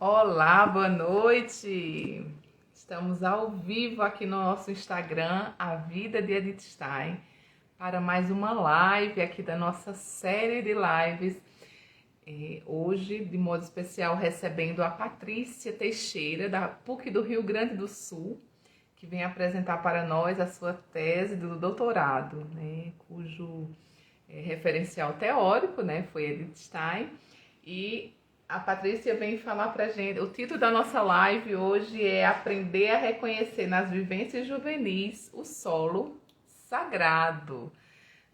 Olá, boa noite! Estamos ao vivo aqui no nosso Instagram, A Vida de Edith Stein, para mais uma live aqui da nossa série de lives. Hoje, de modo especial, recebendo a Patrícia Teixeira, da PUC do Rio Grande do Sul, que vem apresentar para nós a sua tese do doutorado, né, cujo referencial teórico, né, foi Edith Stein. E a Patrícia vem falar para a gente. O título da nossa live hoje é Aprender a Reconhecer nas Vivências Juvenis o Solo Sagrado,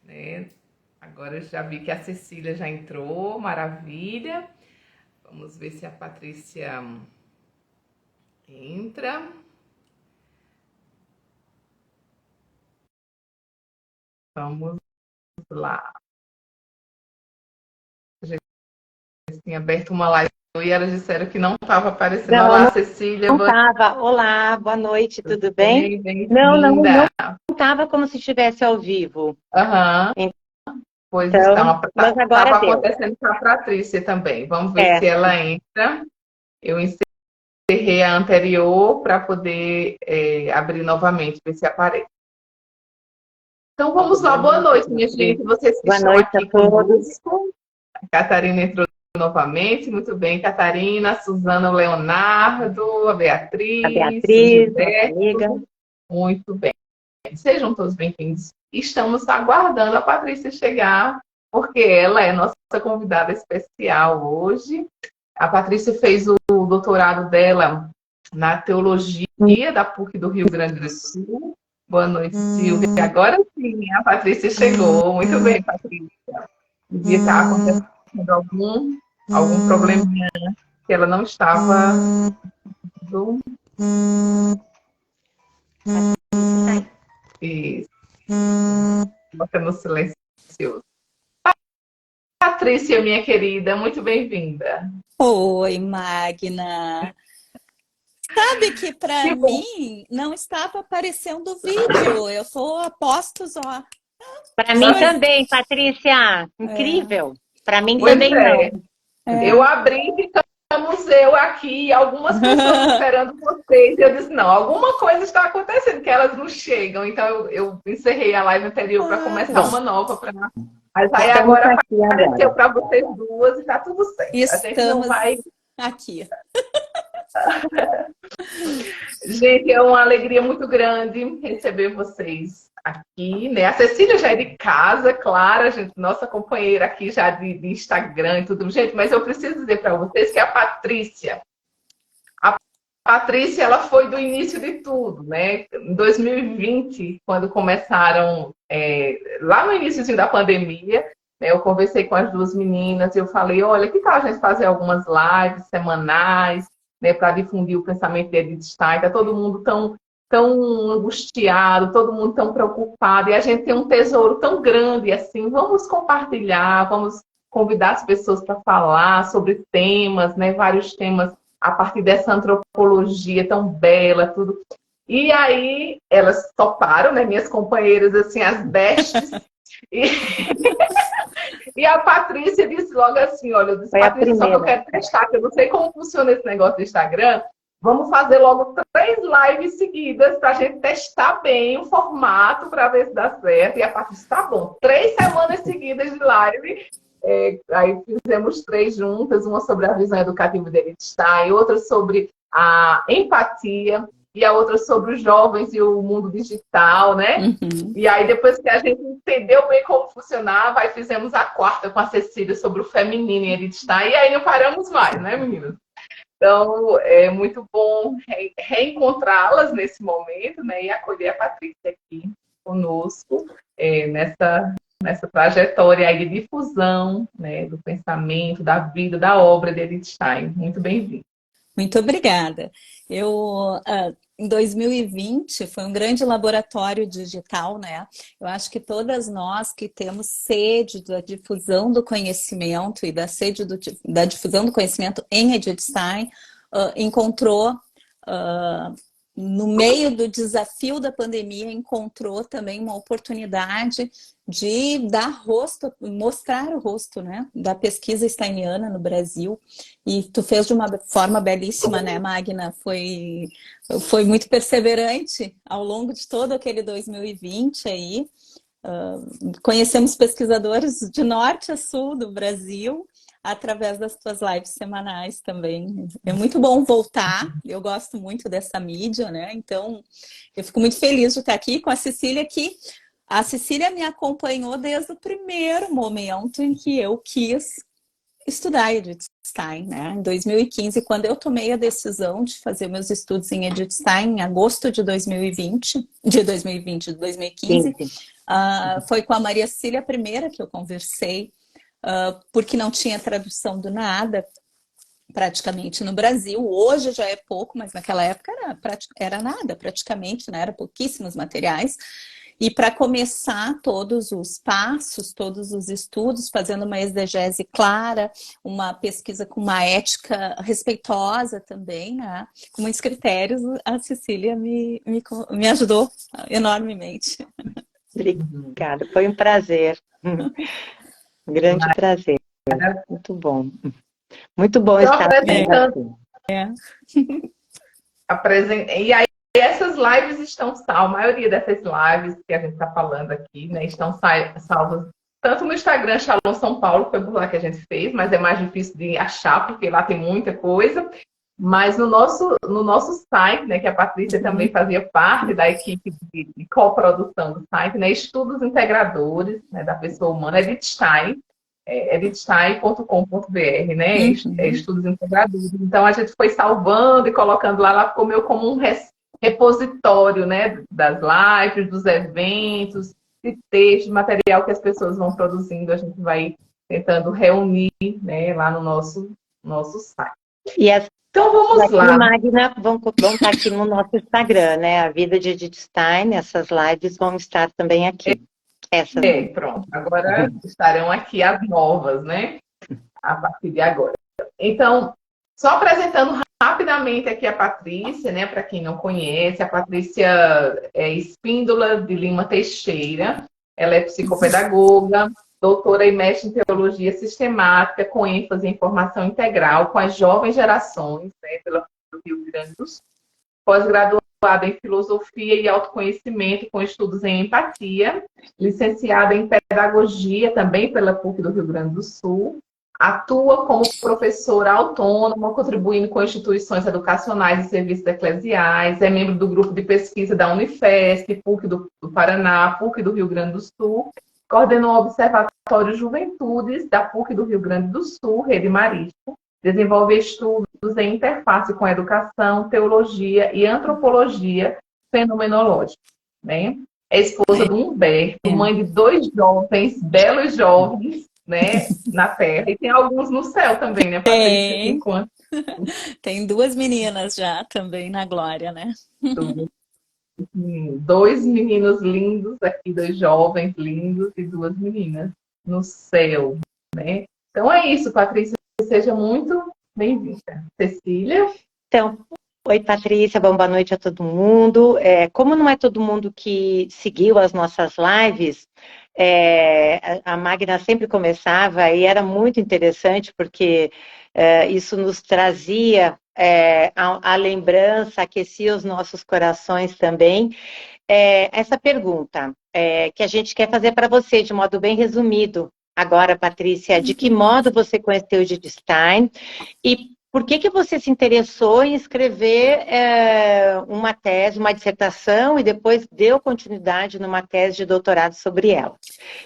né? Agora eu já vi que a Cecília já entrou, maravilha. Vamos ver se a Patrícia entra. Vamos lá. Tinha aberto uma live e elas disseram que não estava aparecendo. Não, Olá, não Cecília. não estava. Olá, boa noite, tudo bem? Não Bem-vinda. estava como se estivesse ao vivo. Aham. Pois Então, então, mas agora estava deu. acontecendo com a Patrícia também. Vamos ver É, se ela entra. Eu encerrei a anterior para poder abrir novamente, ver se aparece. Então vamos lá, boa noite, minha gente. Vocês que boa estão noite a aqui todos. conosco. A Catarina entrou novamente, muito bem, Catarina, a Suzana, o Leonardo, a A Beatriz, o Beatriz, nossa amiga. Gilberto. Muito bem. Sejam todos bem-vindos. Estamos aguardando a Patrícia chegar, porque ela é nossa convidada especial hoje. A Patrícia fez o doutorado dela na teologia da PUC do Rio Grande do Sul. Boa noite, Silvia. Agora sim, a Patrícia chegou. Muito bem, Patrícia. Devia estar acontecendo algum probleminha que ela não estava botando silencioso. Patrícia, minha querida, muito bem-vinda. Oi, Magna. Sabe que para Que bom. mim não estava aparecendo o vídeo. Eu tô a postos, ó. Para mim também, Patrícia. É, Incrível. Para mim Pois também é, não. eu é. abri e ficamos eu aqui, algumas pessoas esperando vocês. E eu disse, não, alguma coisa está acontecendo, que elas não chegam. Então eu encerrei a live anterior para começar Claro. uma nova. Mas aí Estamos agora aqui apareceu agora. para vocês duas e está tudo certo. A gente não Estamos vai. aqui. Gente, é uma alegria muito grande receber vocês aqui, né? A Cecília já é de casa, Clara, gente, nossa companheira aqui já de Instagram e tudo. Gente, mas eu preciso dizer para vocês que a Patrícia, ela foi do início de tudo, né? Em 2020, quando começaram, lá no início da pandemia, né, eu conversei com as duas meninas e eu falei, olha, que tal a gente fazer algumas lives semanais, né, para difundir o pensamento de Edith Stein? Tá todo mundo tão angustiado, todo mundo tão preocupado, e a gente tem um tesouro tão grande assim, vamos compartilhar, vamos convidar as pessoas para falar sobre temas, né, vários temas a partir dessa antropologia tão bela, tudo. E aí elas toparam, né, minhas companheiras, assim, as bestes. E, e a Patrícia disse logo assim, olha, eu disse, Foi a Patrícia, só que eu primeira. quero testar, que eu não sei como funciona esse negócio do Instagram. Vamos fazer logo 3 lives seguidas para a gente testar bem o formato para ver se dá certo. E a Patrícia, tá bom, 3 semanas seguidas de live. Aí fizemos 3 juntas, uma sobre a visão educativa de Edith Stein, outra sobre a empatia e a outra sobre os jovens e o mundo digital, né? Uhum. E aí depois que a gente entendeu bem como funcionava, aí fizemos a quarta com a Cecília sobre o feminino em Edith Stein, e aí não paramos mais, né, meninas? Então, é muito bom reencontrá-las nesse momento, né? E acolher a Patrícia aqui conosco, nessa trajetória aí de difusão, né, do pensamento, da vida, da obra de Edith Stein. Muito bem-vindo. Muito obrigada. Em 2020 foi um grande laboratório digital, né? Eu acho que todas nós que temos sede da difusão do conhecimento e da sede da difusão do conhecimento em Edith Stein encontrou no meio do desafio da pandemia, encontrou também uma oportunidade de dar rosto, mostrar o rosto, né, da pesquisa steiniana no Brasil. E tu fez de uma forma belíssima, né, Magna? Foi muito perseverante ao longo de todo aquele 2020 aí. Conhecemos pesquisadores de norte a sul do Brasil, através das tuas lives semanais também. É muito bom voltar, eu gosto muito dessa mídia, né? Então, eu fico muito feliz de estar aqui com a Cecília, que a Cecília me acompanhou desde o primeiro momento em que eu quis estudar Edith Stein, né? Em 2015, quando eu tomei a decisão de fazer meus estudos em Edith Stein, em agosto de 2015, foi com a Maria Cecília I que eu conversei, porque não tinha tradução do nada, praticamente, no Brasil. Hoje já é pouco, mas naquela época era nada, praticamente, né? Era pouquíssimos materiais. E para começar todos os passos, todos os estudos, fazendo uma exegese clara, uma pesquisa com uma ética respeitosa também, né? Com muitos critérios, a Cecília me ajudou enormemente. Obrigada, foi um prazer. Um grande prazer. Muito bom. Muito bom Então, estar apresentando. aqui. E aí, essas lives estão salvas, a maioria dessas lives que a gente está falando aqui, né, estão salvas tanto no Instagram Shalom São Paulo, foi por lá que a gente fez, mas é mais difícil de achar, porque lá tem muita coisa. Mas no nosso site, né, que a Patrícia também fazia parte da equipe de coprodução do site, né, Estudos Integradores, né, da Pessoa Humana, Edith Stein, edithstein.com.br, né, Estudos Integradores. Então, a gente foi salvando e colocando lá, ela ficou meio como um repositório, né, das lives, dos eventos, de texto, material que as pessoas vão produzindo, a gente vai tentando reunir, né, lá no nosso site. Então vamos lá. Magna, vão estar aqui no nosso Instagram, né? A Vida de Edith Stein, essas lives vão estar também aqui. Pronto. Agora estarão aqui as novas, né? A partir de agora. Então, só apresentando rapidamente aqui a Patrícia, né? Para quem não conhece, a Patrícia é Espíndola de Lima Teixeira. Ela é psicopedagoga, doutora e mestre em teologia sistemática, com ênfase em formação integral com as jovens gerações, né, pela do Rio Grande do Sul. Pós-graduada em filosofia e autoconhecimento, com estudos em empatia, licenciada em pedagogia, também pela PUC do Rio Grande do Sul. Atua como professora autônoma, contribuindo com instituições educacionais e serviços eclesiais, é membro do grupo de pesquisa da Unifesp, PUC do Paraná, PUC do Rio Grande do Sul, coordenou o Observatório Juventudes da PUC do Rio Grande do Sul, Rede Marítimo, desenvolve estudos em interface com educação, teologia e antropologia fenomenológica, né? É esposa do Humberto, mãe de 2 jovens, belos jovens, né, na Terra. E tem alguns no céu também, né, Patrícia? Tem 2 meninas já também na glória, né? 2 meninos lindos aqui, 2 jovens lindos e 2 meninas no céu, né? Então é isso, Patrícia, seja muito bem-vinda. Cecília? Então, oi Patrícia, boa noite a todo mundo. Como não é todo mundo que seguiu as nossas lives, a Magna sempre começava e era muito interessante porque isso nos trazia a lembrança, aquecia os nossos corações também. Essa pergunta que a gente quer fazer para você, de modo bem resumido, agora, Patrícia, de que modo você conheceu Edith Stein e por que você se interessou em escrever uma tese, uma dissertação e depois deu continuidade numa tese de doutorado sobre ela?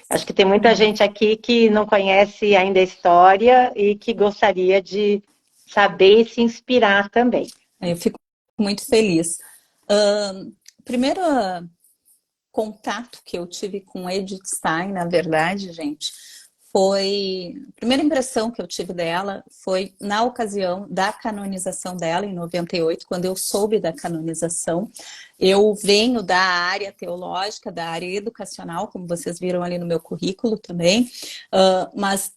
Acho que tem muita gente aqui que não conhece ainda a história e que gostaria de saber e se inspirar também. Eu fico muito feliz. Primeiro contato que eu tive com Edith Stein, na verdade, gente, a primeira impressão que eu tive dela foi na ocasião da canonização dela, em 98, quando eu soube da canonização. Eu venho da área teológica, da área educacional, como vocês viram ali no meu currículo também, mas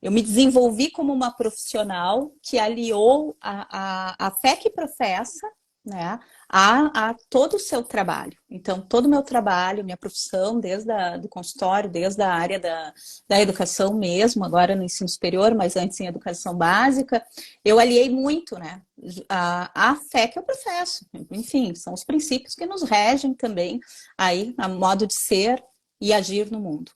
Eu me desenvolvi como uma profissional que aliou a fé que professa, né, a todo o seu trabalho. Então, todo o meu trabalho, minha profissão, desde do consultório, desde a área da educação mesmo, agora no ensino superior, mas antes em educação básica, eu aliei muito, né, a fé que eu professo. Enfim, são os princípios que nos regem também aí, a modo de ser e agir no mundo.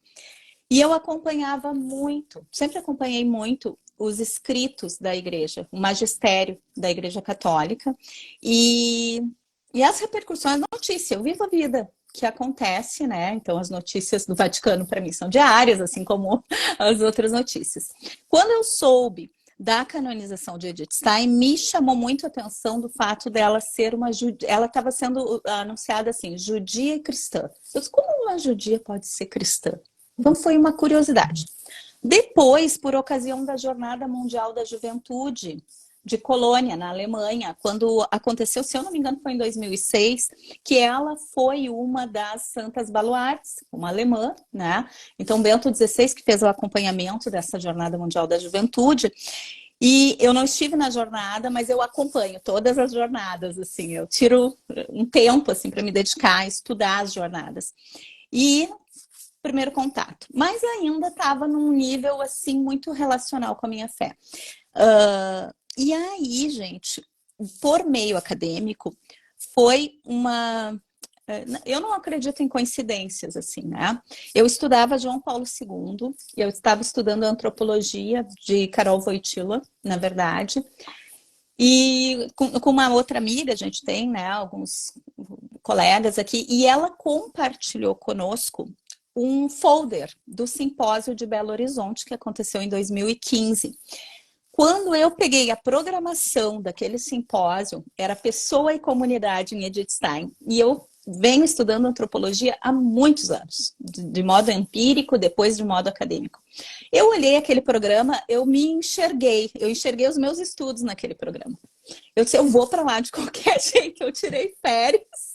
E eu acompanhava muito, sempre acompanhei muito os escritos da igreja, o magistério da Igreja Católica e as repercussões da notícia. Eu vivo a vida que acontece, né? Então as notícias do Vaticano para mim são diárias, assim como as outras notícias. Quando eu soube da canonização de Edith Stein, me chamou muito a atenção do fato dela ser ela estava sendo anunciada assim, judia e cristã. Eu disse, como uma judia pode ser cristã? Então foi uma curiosidade. Depois, por ocasião da Jornada Mundial da Juventude de Colônia, na Alemanha, quando aconteceu, se eu não me engano, foi em 2006, que ela foi uma das santas baluartes, uma alemã, né? Então, Bento XVI, que fez o acompanhamento dessa Jornada Mundial da Juventude, e eu não estive na jornada, mas eu acompanho todas as jornadas, assim, eu tiro um tempo, assim, para me dedicar a estudar as jornadas. E primeiro contato, mas ainda estava num nível assim muito relacional com a minha fé. E aí, gente, por meio acadêmico, foi uma... Eu não acredito em coincidências, assim, né? Eu estudava João Paulo II, eu estava estudando antropologia de Carol Wojtyła, na verdade, e com uma outra amiga, a gente tem, né, alguns colegas aqui, e ela compartilhou conosco um folder do simpósio de Belo Horizonte, que aconteceu em 2015. Quando eu peguei a programação daquele simpósio, era Pessoa e Comunidade em Edith Stein, e eu venho estudando antropologia há muitos anos, de modo empírico, depois de modo acadêmico. Eu olhei aquele programa, eu enxerguei os meus estudos naquele programa. Eu disse, eu vou para lá de qualquer jeito, eu tirei férias.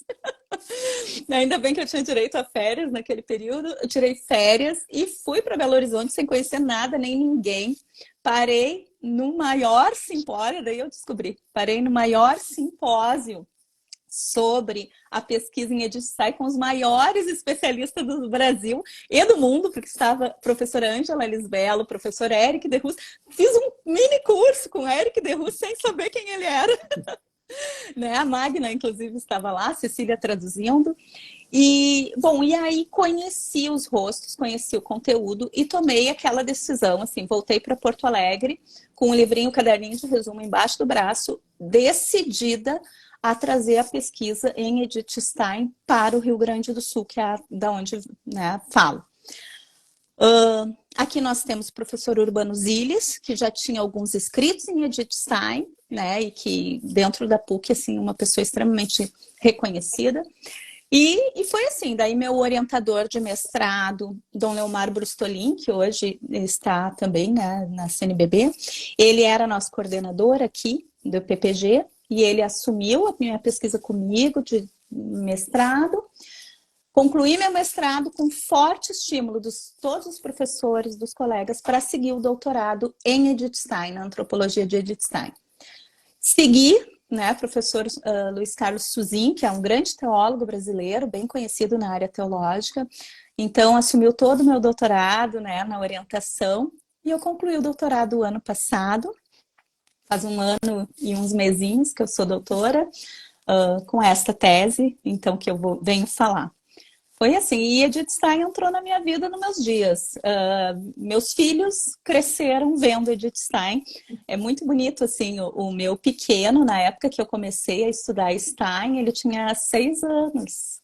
Ainda bem que eu tinha direito a férias naquele período. Eu tirei férias e fui para Belo Horizonte sem conhecer nada, nem ninguém. Parei no maior simpósio, daí eu descobri. Parei no maior simpósio sobre a pesquisa em Edith Stein com os maiores especialistas do Brasil e do mundo, porque estava a professora Ângela Lisbelo, o professor Eric Derrus. Fiz um mini curso com Eric Derrus sem saber quem ele era. Né? A Magna, inclusive, estava lá, a Cecília traduzindo. E, bom, e aí conheci os rostos, conheci o conteúdo e tomei aquela decisão, assim, voltei para Porto Alegre com um livrinho, um caderninho de resumo embaixo do braço, decidida a trazer a pesquisa em Edith Stein para o Rio Grande do Sul, que é da onde, né, falo. Aqui nós temos o professor Urbano Zilles, que já tinha alguns escritos em Edith Stein, né, e que dentro da PUC, assim, uma pessoa extremamente reconhecida. E foi assim, daí meu orientador de mestrado, Dom Leomar Brustolin, que hoje está também, né, na CNBB, ele era nosso coordenador aqui do PPG, e ele assumiu a minha pesquisa comigo de mestrado. Concluí meu mestrado com forte estímulo de todos os professores, dos colegas, para seguir o doutorado em Edith Stein, na antropologia de Edith Stein. Segui, né, professor Luiz Carlos Suzin, que é um grande teólogo brasileiro, bem conhecido na área teológica, então assumiu todo o meu doutorado, né, na orientação, e eu concluí o doutorado o ano passado, faz um ano e uns mesinhos que eu sou doutora, com esta tese, então, que eu venho falar. Foi assim, e Edith Stein entrou na minha vida nos meus dias. Meus filhos cresceram vendo Edith Stein. É muito bonito, assim, o meu pequeno, na época que eu comecei a estudar Stein, ele tinha 6 anos.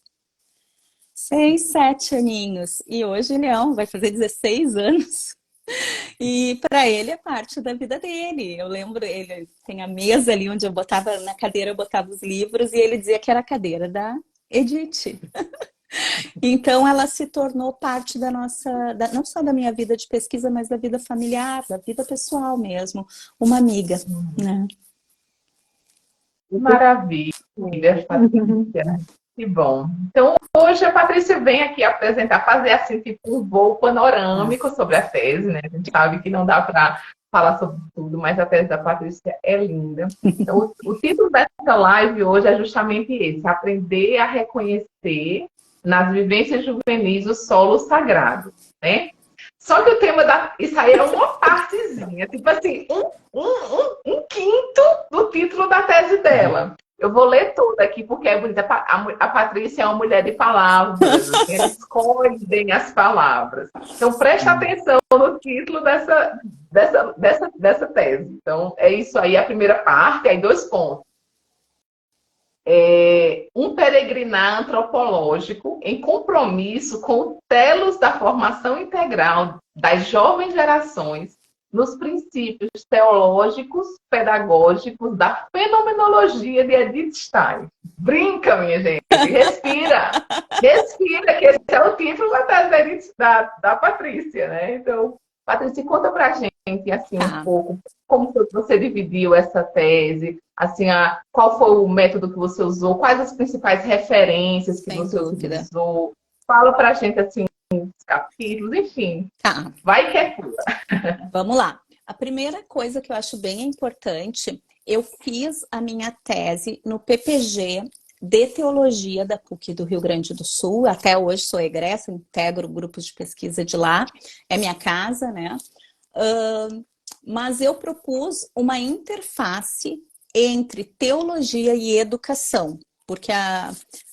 6, 7 aninhos. E hoje ele vai fazer 16 anos. E para ele é parte da vida dele. Eu lembro, ele tem a mesa ali onde eu botava, na cadeira eu botava os livros, e ele dizia que era a cadeira da Edith. Então, ela se tornou parte da nossa, não só da minha vida de pesquisa, mas da vida familiar, da vida pessoal mesmo. Uma amiga, né? Maravilha, Patrícia. Que bom. Então, hoje a Patrícia vem aqui apresentar, fazer assim, tipo um voo panorâmico sobre a tese, né? A gente sabe que não dá para falar sobre tudo, mas a tese da Patrícia é linda. Então, o título dessa live hoje é justamente esse: aprender a reconhecer nas vivências juvenis o solo sagrado, né? Só que o tema isso aí é uma partezinha, tipo assim, um quinto do título da tese dela. Eu vou ler toda aqui porque é bonita. A Patrícia é uma mulher de palavras, assim, ela escolhe bem as palavras. Então, presta atenção no título dessa tese. Então, é isso aí, a primeira parte, aí 2 pontos. Um peregrinar antropológico em compromisso com o telos da formação integral das jovens gerações nos princípios teológicos, pedagógicos da fenomenologia de Edith Stein. Brinca, minha gente, respira, respira, que esse é o título da Patrícia, né? Então, Patrícia, conta pra gente, assim, um pouco, como você dividiu essa tese, assim, qual foi o método que você usou, quais as principais referências que você utilizou. Fala pra gente, assim, os capítulos, enfim. Vai que é tua. Vamos lá. A primeira coisa que eu acho bem importante, eu fiz a minha tese no PPG de Teologia da PUC do Rio Grande do Sul. Até hoje sou egressa, integro grupos de pesquisa de lá. É minha casa, né? Mas eu propus uma interface entre teologia e educação, porque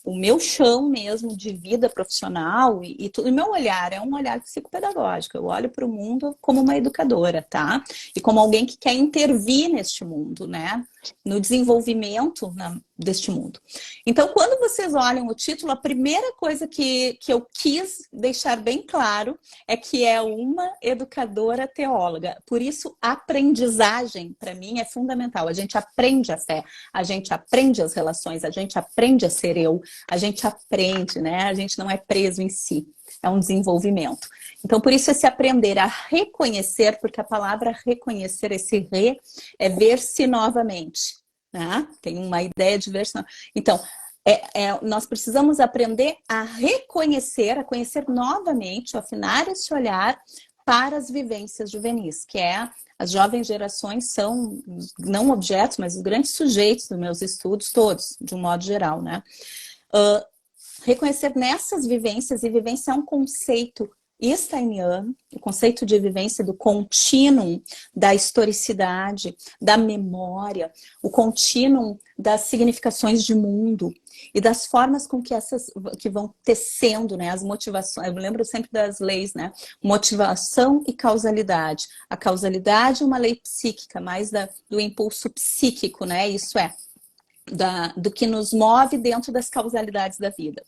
o meu chão mesmo de vida profissional e tudo, o meu olhar é um olhar psicopedagógico. Eu olho para o mundo como uma educadora, tá? E como alguém que quer intervir neste mundo, né? No desenvolvimento deste mundo. Então, quando vocês olham o título, a primeira coisa que eu quis deixar bem claro é que é uma educadora teóloga. Por isso, a aprendizagem, para mim, é fundamental. A gente aprende a fé, a gente aprende as relações, a gente aprende a ser eu, a gente aprende, né? A gente não é preso em si. É um desenvolvimento. Então, por isso, esse aprender a reconhecer, porque a palavra reconhecer, esse é ver-se novamente. Né? Tem uma ideia de ver-se. Então, nós precisamos aprender a reconhecer, a conhecer novamente, a afinar esse olhar para as vivências juvenis, que as jovens gerações são, não objetos, mas os grandes sujeitos dos meus estudos todos, de um modo geral, né? Reconhecer nessas vivências, e vivência é um conceito steiniano, o conceito de vivência do contínuo, da historicidade, da memória, o contínuo das significações de mundo e das formas com que essas que vão tecendo, né, as motivações. Eu lembro sempre das leis, né? Motivação e causalidade. A causalidade é uma lei psíquica, mais do impulso psíquico, né? Isso do que nos move dentro das causalidades da vida.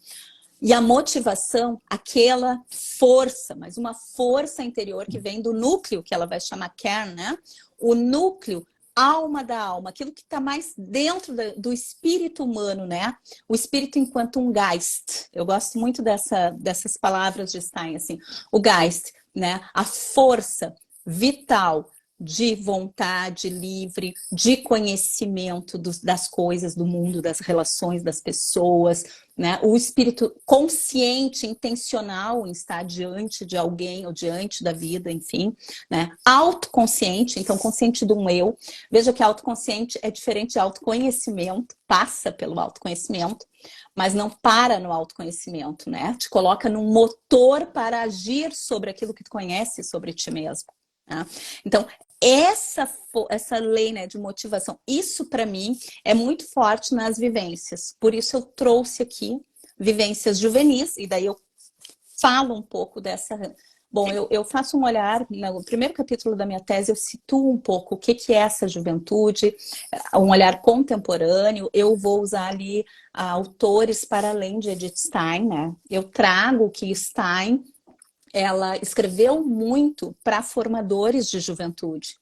E a motivação, aquela força, mas uma força interior que vem do núcleo, que ela vai chamar kern, né? O núcleo, alma da alma, aquilo que está mais dentro do espírito humano, né? O espírito enquanto um Geist. Eu gosto muito dessas palavras de Stein, assim. O Geist, né? A força vital, de vontade livre, de conhecimento das coisas, do mundo, das relações das pessoas, né? O espírito consciente, intencional em estar diante de alguém ou diante da vida, enfim, né? Autoconsciente, então consciente de um eu. Veja que autoconsciente é diferente de autoconhecimento, passa pelo autoconhecimento, mas não para no autoconhecimento, né? Te coloca num motor para agir sobre aquilo que tu conhece sobre ti mesmo. Né? Então, essa lei, né, de motivação, isso para mim é muito forte nas vivências. Por isso eu trouxe aqui vivências juvenis, e daí eu falo um pouco dessa... Bom, eu faço um olhar, no primeiro capítulo da minha tese eu situo um pouco o que é essa juventude, um olhar contemporâneo. Eu vou usar ali autores para além de Edith Stein, né? Eu trago que Stein... ela escreveu muito para formadores de juventude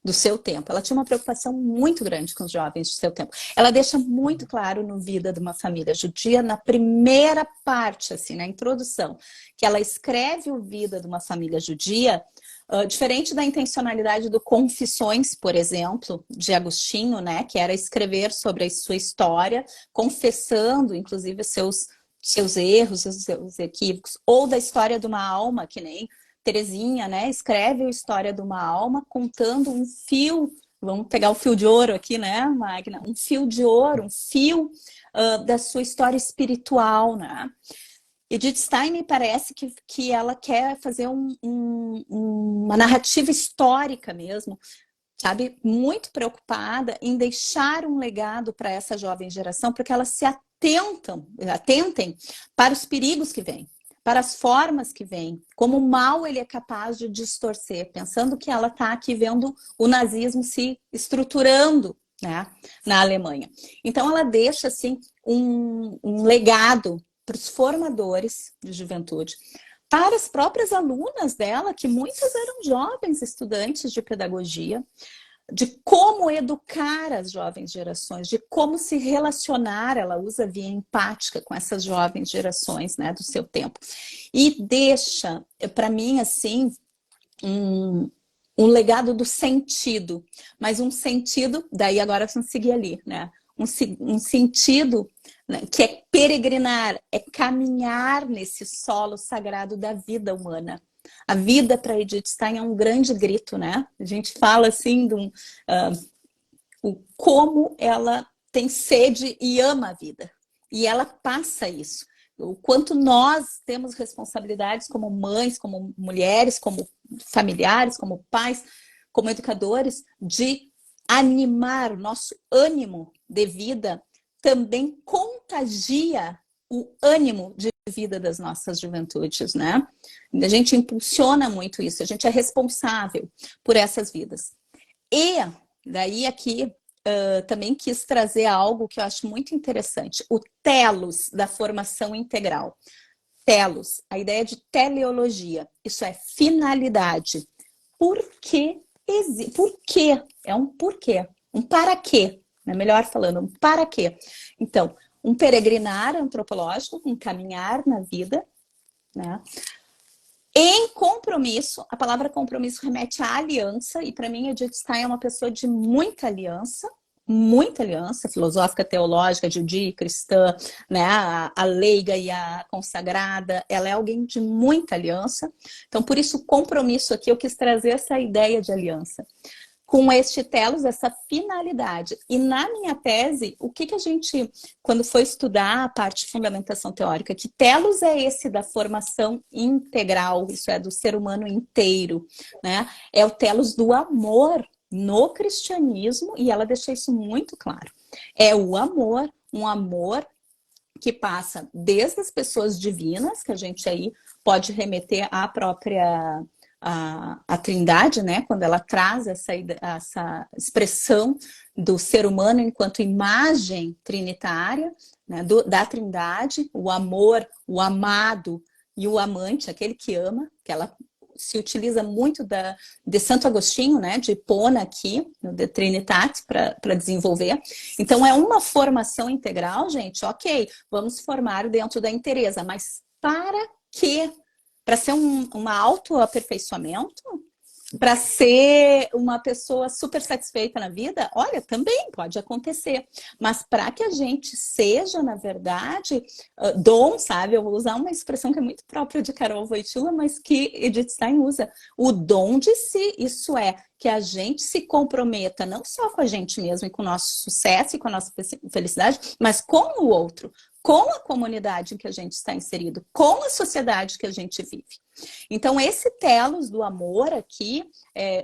do seu tempo. Ela tinha uma preocupação muito grande com os jovens do seu tempo. Ela deixa muito claro no Vida de uma Família Judia, na primeira parte, assim, na introdução, que ela escreve o Vida de uma Família Judia Diferente da intencionalidade do Confissões, por exemplo, de Agostinho, né, que era escrever sobre a sua história, confessando, inclusive, seus erros, os seus equívocos, ou da história de uma alma, que nem Terezinha, né, escreve a história de uma alma contando um fio, vamos pegar o fio de ouro aqui, né, Magna? Um fio de ouro, um fio da sua história espiritual, né? Edith Stein me parece que ela quer fazer uma narrativa histórica mesmo, sabe? Muito preocupada em deixar um legado para essa jovem geração, porque elas se atentem para os perigos que vêm, para as formas que vêm, como o mal ele é capaz de distorcer, pensando que ela está aqui vendo o nazismo se estruturando, né, na Alemanha. Então ela deixa assim um legado para os formadores de juventude, para as próprias alunas dela, que muitas eram jovens estudantes de pedagogia, de como educar as jovens gerações, de como se relacionar, ela usa via empática com essas jovens gerações, né, do seu tempo. E deixa, para mim, assim, um legado do sentido, mas um sentido, daí agora vamos seguir ali, né? Um sentido, né, que é peregrinar, é caminhar nesse solo sagrado da vida humana. A vida para Edith Stein é um grande grito, né? A gente fala assim de como ela tem sede e ama a vida. E ela passa isso. O quanto nós temos responsabilidades como mães, como mulheres, como familiares, como pais, como educadores, de animar o nosso ânimo de vida, também contagia o ânimo de vida das nossas juventudes, né? A gente impulsiona muito isso, a gente é responsável por essas vidas. E daí aqui também quis trazer algo que eu acho muito interessante, o telos da formação integral. Telos, a ideia de teleologia, isso é finalidade. Por quê? É um porquê, um para quê, né? Melhor falando, um para quê. Então, um peregrinar antropológico, um caminhar na vida, né? Em compromisso, a palavra compromisso remete à aliança, e para mim Edith Stein é uma pessoa de muita aliança filosófica, teológica, judia, cristã, né? A leiga e a consagrada, ela é alguém de muita aliança. Então, por isso, o compromisso aqui, eu quis trazer essa ideia de aliança com este telos, essa finalidade. E na minha tese, o que a gente, quando foi estudar a parte de fundamentação teórica, que telos é esse da formação integral, isso é, do ser humano inteiro, né? É o telos do amor no cristianismo, e ela deixa isso muito claro. É o amor, um amor que passa desde as pessoas divinas, que a gente aí pode remeter à própria a Trindade, né? Quando ela traz essa expressão do ser humano enquanto imagem trinitária, né? Da Trindade, o amor, o amado e o amante, aquele que ama, que ela se utiliza muito de Santo Agostinho, né? De Hipona aqui, no De Trinitate, para desenvolver. Então, é uma formação integral, gente, ok, vamos formar dentro da inteireza, mas para quê? Para ser um autoaperfeiçoamento? Para ser uma pessoa super satisfeita na vida? Olha, também pode acontecer. Mas para que a gente seja, na verdade, dom, sabe? Eu vou usar uma expressão que é muito própria de Karol Wojtyła, mas que Edith Stein usa. O dom de si, isso é, que a gente se comprometa não só com a gente mesmo e com o nosso sucesso e com a nossa felicidade, mas com o outro, com a comunidade em que a gente está inserido, com a sociedade que a gente vive. Então, esse telos do amor aqui,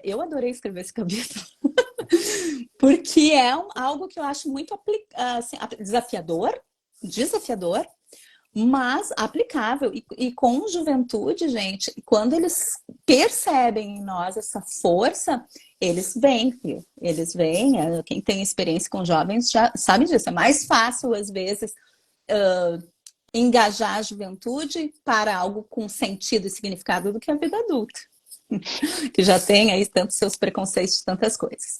eu adorei escrever esse capítulo, porque é algo que eu acho muito assim, desafiador, mas aplicável. E com juventude, gente, quando eles percebem em nós essa força, eles vêm, viu? Eles vêm, quem tem experiência com jovens já sabe disso, é mais fácil, às vezes, engajar a juventude para algo com sentido e significado do que a vida adulta, que já tem aí tantos seus preconceitos de tantas coisas.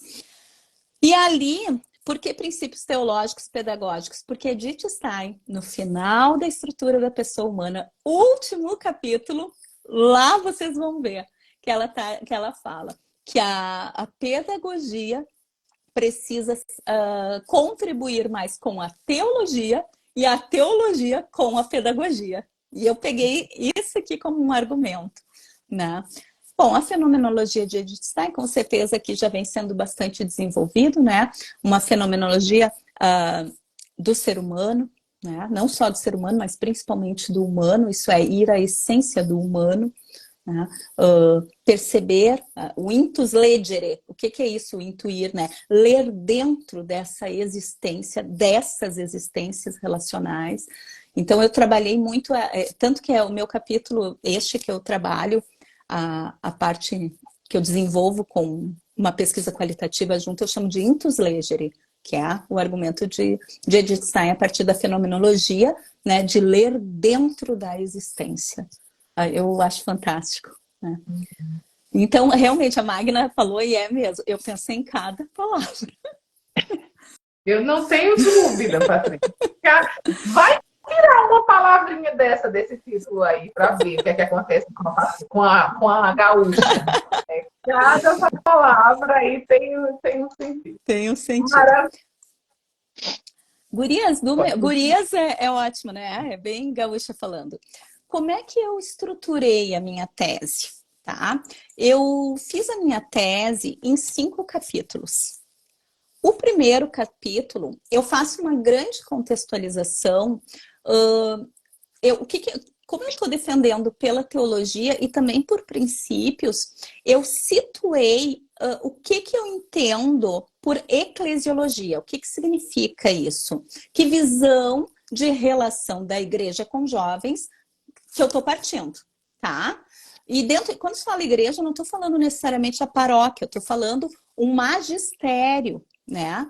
E ali, por que princípios teológicos pedagógicos? Porque Edith Stein, no final da estrutura da pessoa humana, último capítulo, lá vocês vão ver que ela fala que a pedagogia precisa contribuir mais com a teologia e a teologia com a pedagogia. E eu peguei isso aqui como um argumento, né? Bom, a fenomenologia de Edith Stein, com certeza, aqui já vem sendo bastante desenvolvido, né? Uma fenomenologia do ser humano, né? Não só do ser humano, mas principalmente do humano, isso é, ir à essência do humano, né? Perceber o intus legere. O que é isso, o intuir, né? Ler dentro dessa existência, dessas existências relacionais. Então, eu trabalhei muito, tanto que é o meu capítulo, este que eu trabalho, a parte que eu desenvolvo com uma pesquisa qualitativa junto, eu chamo de intus legere, que é o argumento de Edith Stein a partir da fenomenologia, né, de ler dentro da existência. Eu acho fantástico, né? Então, realmente, a Magna falou, e é mesmo, eu pensei em cada palavra. Eu não tenho dúvida, Patrícia. Vai tirar uma palavrinha desse título aí, para ver o que é que acontece com a gaúcha. Cada palavra aí tem um sentido. Tem um sentido. Maravilha. Gurias é ótimo, né? É bem gaúcha falando. Como é que eu estruturei a minha tese? Tá? Eu fiz a minha tese em 5 capítulos. O primeiro capítulo, eu faço uma grande contextualização. Como eu estou defendendo pela teologia e também por princípios, eu situei o que eu entendo por eclesiologia. O que significa isso? Que visão de relação da igreja com jovens que eu estou partindo, tá? E quando se fala igreja, eu não estou falando necessariamente a paróquia, eu estou falando um magistério, né?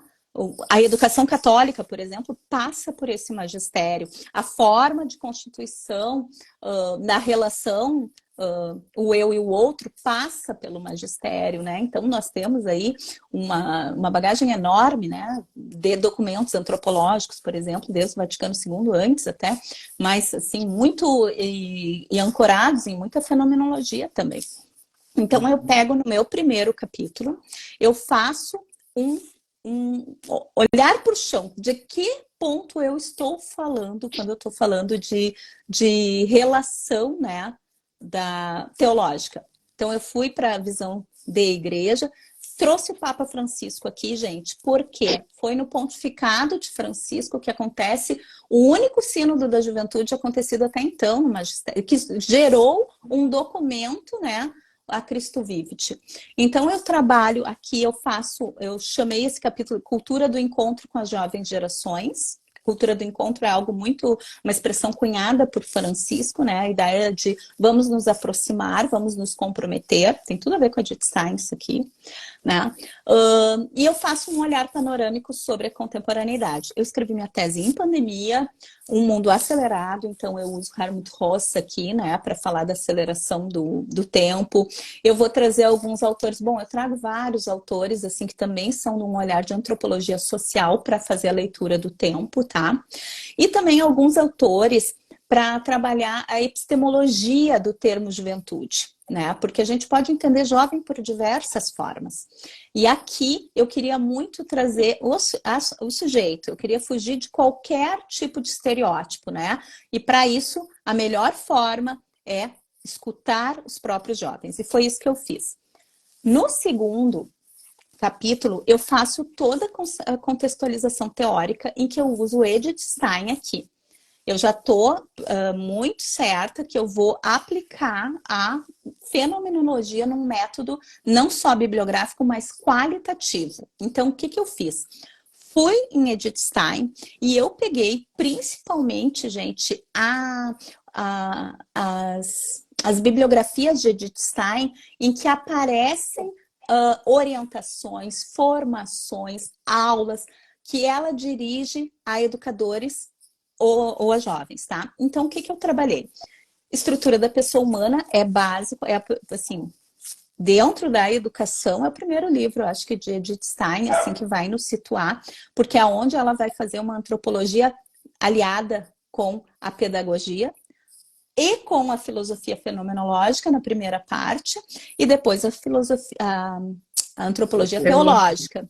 A educação católica, por exemplo, passa por esse magistério. A forma de constituição da relação, o eu e o outro, passa pelo magistério, né? Então, nós temos aí uma bagagem enorme, né? De documentos antropológicos, por exemplo, desde o Vaticano II, antes até, mas, assim, muito e ancorados em muita fenomenologia também. Então, eu pego no meu primeiro capítulo, eu faço um olhar para o chão, de que ponto eu estou falando quando eu estou falando de relação, né, teológica. Então, eu fui para a visão de igreja, trouxe o Papa Francisco aqui, gente, porque foi no pontificado de Francisco que acontece o único sínodo da juventude acontecido até então no magistério, que gerou um documento, né, a Cristo Vivit. Então, eu trabalho aqui, eu chamei esse capítulo Cultura do Encontro com as Jovens Gerações. Cultura do encontro é algo muito, uma expressão cunhada por Francisco, né? A ideia de vamos nos aproximar, vamos nos comprometer, tem tudo a ver com a Edith Stein isso aqui, né? E eu faço um olhar panorâmico sobre a contemporaneidade. Eu escrevi minha tese em pandemia, um mundo acelerado, então eu uso Hartmut Rosa aqui, né, para falar da aceleração do tempo. Eu vou trazer alguns autores, bom, eu trago vários autores, assim, que também são num olhar de antropologia social para fazer a leitura do tempo, tá? E também alguns autores para trabalhar a epistemologia do termo juventude, né? Porque a gente pode entender jovem por diversas formas. E aqui eu queria muito trazer o sujeito, eu queria fugir de qualquer tipo de estereótipo, né? E para isso, a melhor forma é escutar os próprios jovens. E foi isso que eu fiz. No segundo capítulo, eu faço toda a contextualização teórica em que eu uso Edith Stein aqui. Eu já estou muito certa que eu vou aplicar a fenomenologia num método não só bibliográfico, mas qualitativo. Então, o que eu fiz? Fui em Edith Stein e eu peguei principalmente, gente, as bibliografias de Edith Stein em que aparecem orientações, formações, aulas que ela dirige a educadores ou a jovens, tá? Então, o que eu trabalhei? Estrutura da pessoa humana é básico, é assim, dentro da educação é o primeiro livro, acho que de Edith Stein, assim, que vai nos situar, porque é onde ela vai fazer uma antropologia aliada com a pedagogia. e com a filosofia fenomenológica na primeira parte, e depois a antropologia teológica.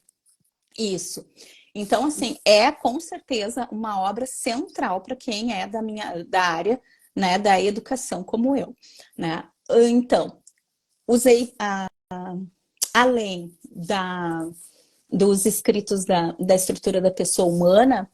Isso. Então, assim, é com certeza uma obra central para quem é da área, né, da educação como eu, né? Então, usei além dos escritos da estrutura da pessoa humana,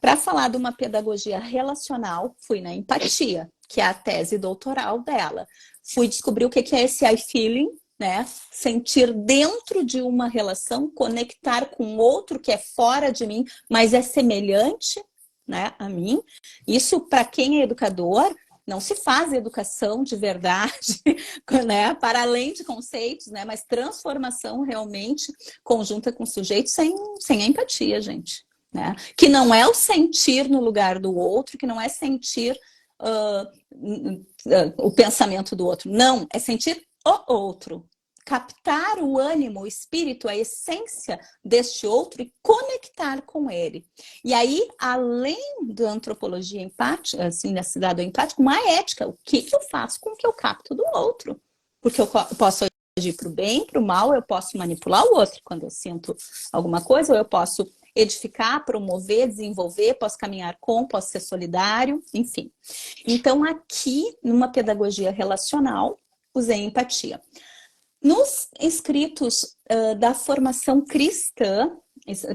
para falar de uma pedagogia relacional, fui na empatia, que é a tese doutoral dela. Fui descobrir o que é esse I-feeling, né? Sentir dentro de uma relação, conectar com outro que é fora de mim, mas é semelhante, né, a mim. Isso, para quem é educador, não se faz educação de verdade, né, para além de conceitos, né, mas transformação realmente conjunta com o sujeito sem a empatia, gente. Né? Que não é o sentir no lugar do outro, que não é sentir o pensamento do outro. Não, é sentir o outro. Captar o ânimo, o espírito, a essência deste outro e conectar com ele. E aí, além da antropologia empática, assim, da cidade empática, uma ética. O que eu faço com o que eu capto do outro? Porque eu posso agir para o bem, para o mal, eu posso manipular o outro quando eu sinto alguma coisa, ou eu posso edificar, promover, desenvolver, posso caminhar com, posso ser solidário, enfim. Então, aqui, numa pedagogia relacional, usei empatia. Nos escritos da formação cristã,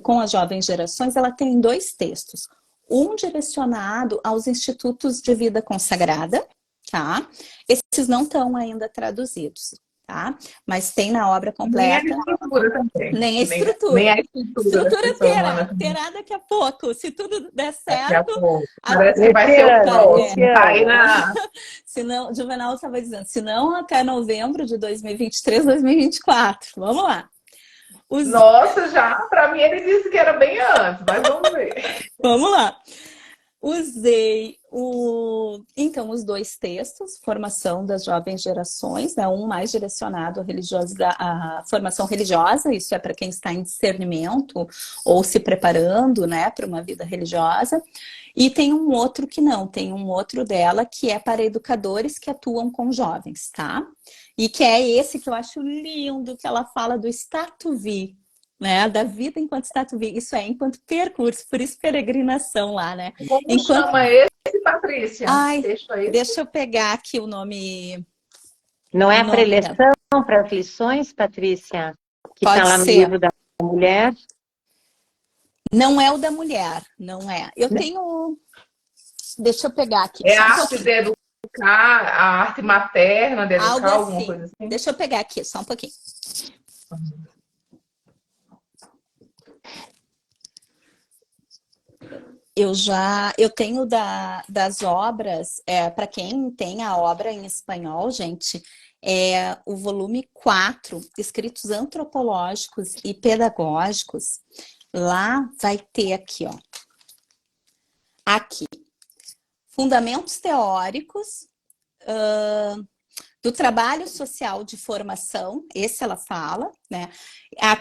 com as jovens gerações, ela tem 2 textos. Um direcionado aos institutos de vida consagrada, tá? Esses não estão ainda traduzidos, tá? Mas tem na obra completa. Nem a estrutura também. Nem a estrutura. Nem a estrutura terá daqui a pouco. Se tudo der certo. Parece que vai ser o próximo. Aí Se não, Juvenal estava dizendo, se não até novembro de 2023, 2024. Vamos lá. Nossa, já, para mim ele disse que era bem antes, mas vamos ver. Vamos lá. Usei então os 2 textos, Formação das Jovens Gerações, né? Um mais direcionado à formação religiosa, isso é para quem está em discernimento ou se preparando, né, para uma vida religiosa. E tem um outro que não, tem um outro dela que é para educadores que atuam com jovens, tá? E que é esse que eu acho lindo, que ela fala do Statu Vi, né, da vida enquanto Statu Vi, isso é, enquanto percurso, por isso peregrinação lá, né? Como chama esse, Patrícia? Ai, deixa eu pegar aqui o nome. Não é a preleção para as lições, Patrícia? Que está lá no livro da mulher? Não é o da mulher, não é. Eu tenho... Deixa eu pegar aqui. É a arte de educar, a arte materna de educar, algo alguma assim. coisa assim? Deixa eu pegar aqui, só um pouquinho. Eu tenho das obras, para quem tem a obra em espanhol, gente, é o volume 4, Escritos Antropológicos e Pedagógicos. Lá vai ter aqui, ó. Aqui. Fundamentos teóricos do trabalho social de formação, esse ela fala, né? A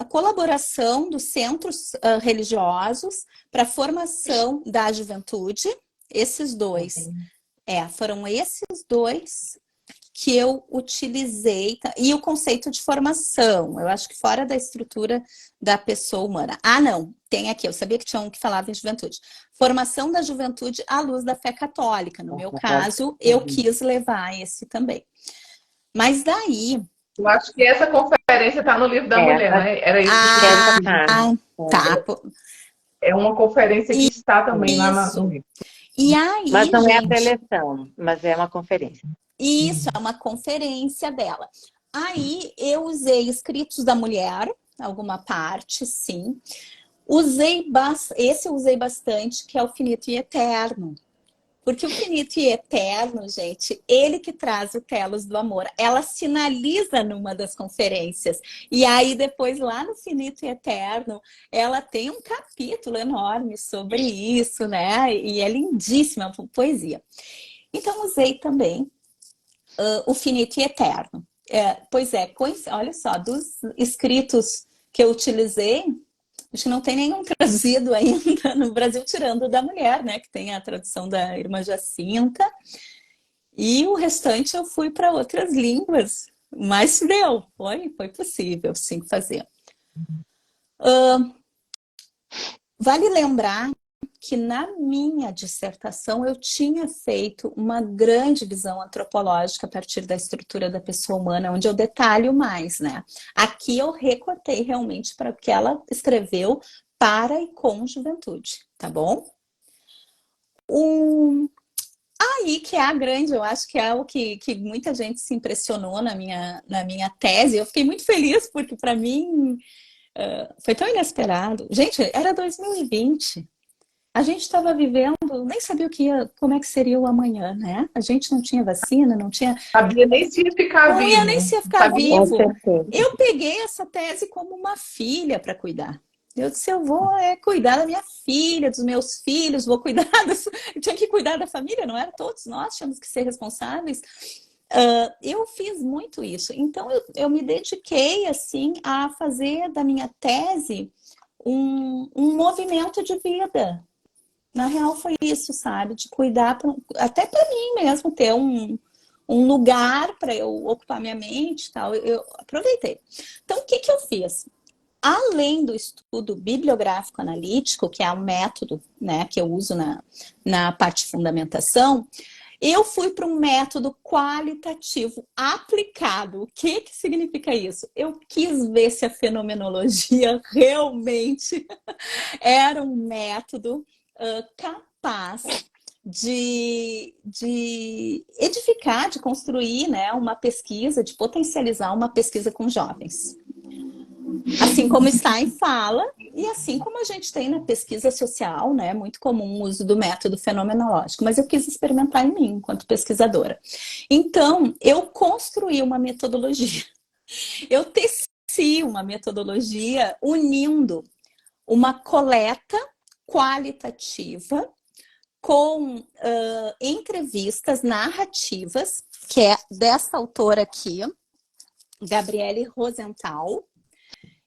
colaboração dos centros religiosos para a formação da juventude, esses 2. Foram esses 2 que eu utilizei, e o conceito de formação, eu acho que fora da estrutura da pessoa humana. Ah, não, tem aqui, eu sabia que tinha um que falava em juventude. Formação da juventude à luz da fé católica. No meu caso, eu quis levar esse também. Mas daí... Eu acho que essa conferência está no livro da mulher, né? Era isso que tá. É uma conferência que está também lá no livro. E aí, mas não é a preleção, mas é uma conferência. Isso, é uma conferência dela. Aí eu usei escritos da mulher, alguma parte, sim. Esse eu usei bastante, que é o finito e eterno. Porque o finito e eterno, gente, ele que traz o telos do amor. Ela sinaliza numa das conferências. E aí depois, lá no finito e eterno, ela tem um capítulo enorme sobre isso, né? E é lindíssima a poesia. Então, usei também o finito e eterno. Olha só, dos escritos que eu utilizei, acho que não tem nenhum traduzido ainda no Brasil, tirando o da mulher, né? Que tem a tradução da irmã Jacinta. E o restante eu fui para outras línguas. Mas deu, foi possível sim fazer. Vale lembrar que na minha dissertação eu tinha feito uma grande visão antropológica a partir da estrutura da pessoa humana, onde eu detalho mais, né? Aqui eu recortei realmente para o que ela escreveu para e com juventude, tá bom? Aí que é a grande, eu acho que é o que muita gente se impressionou na minha tese. Eu fiquei muito feliz, porque para mim foi tão inesperado. Gente, era 2020. A gente estava vivendo, nem sabia como é que seria o amanhã, né? A gente não tinha vacina, não tinha. Sabia nem se ia ficar Não ia nem vivo. se ia ficar Sabia. Com vivo. certeza. Eu peguei essa tese como uma filha para cuidar. Eu disse, eu vou cuidar da minha filha, dos meus filhos, vou cuidar Eu tinha que cuidar da família, não era? Todos nós tínhamos que ser responsáveis. Eu fiz muito isso. Então, eu me dediquei, assim, a fazer da minha tese um movimento de vida. Na real, foi isso, sabe? De cuidar, até para mim mesmo, ter um lugar para eu ocupar minha mente e tal. Eu aproveitei. Então, o que eu fiz? Além do estudo bibliográfico analítico, que é um método, né, que eu uso na parte de fundamentação, eu fui para um método qualitativo aplicado. O que significa isso? Eu quis ver se a fenomenologia realmente era um método capaz de edificar, de construir, né, uma pesquisa, de potencializar uma pesquisa com jovens. Assim como Stein fala, e assim como a gente tem na pesquisa social, né, muito comum o uso do método fenomenológico, mas eu quis experimentar em mim, enquanto pesquisadora. Então, eu construí uma metodologia. Eu teci uma metodologia unindo uma coleta qualitativa com entrevistas narrativas, que é dessa autora aqui, Gabriele Rosenthal.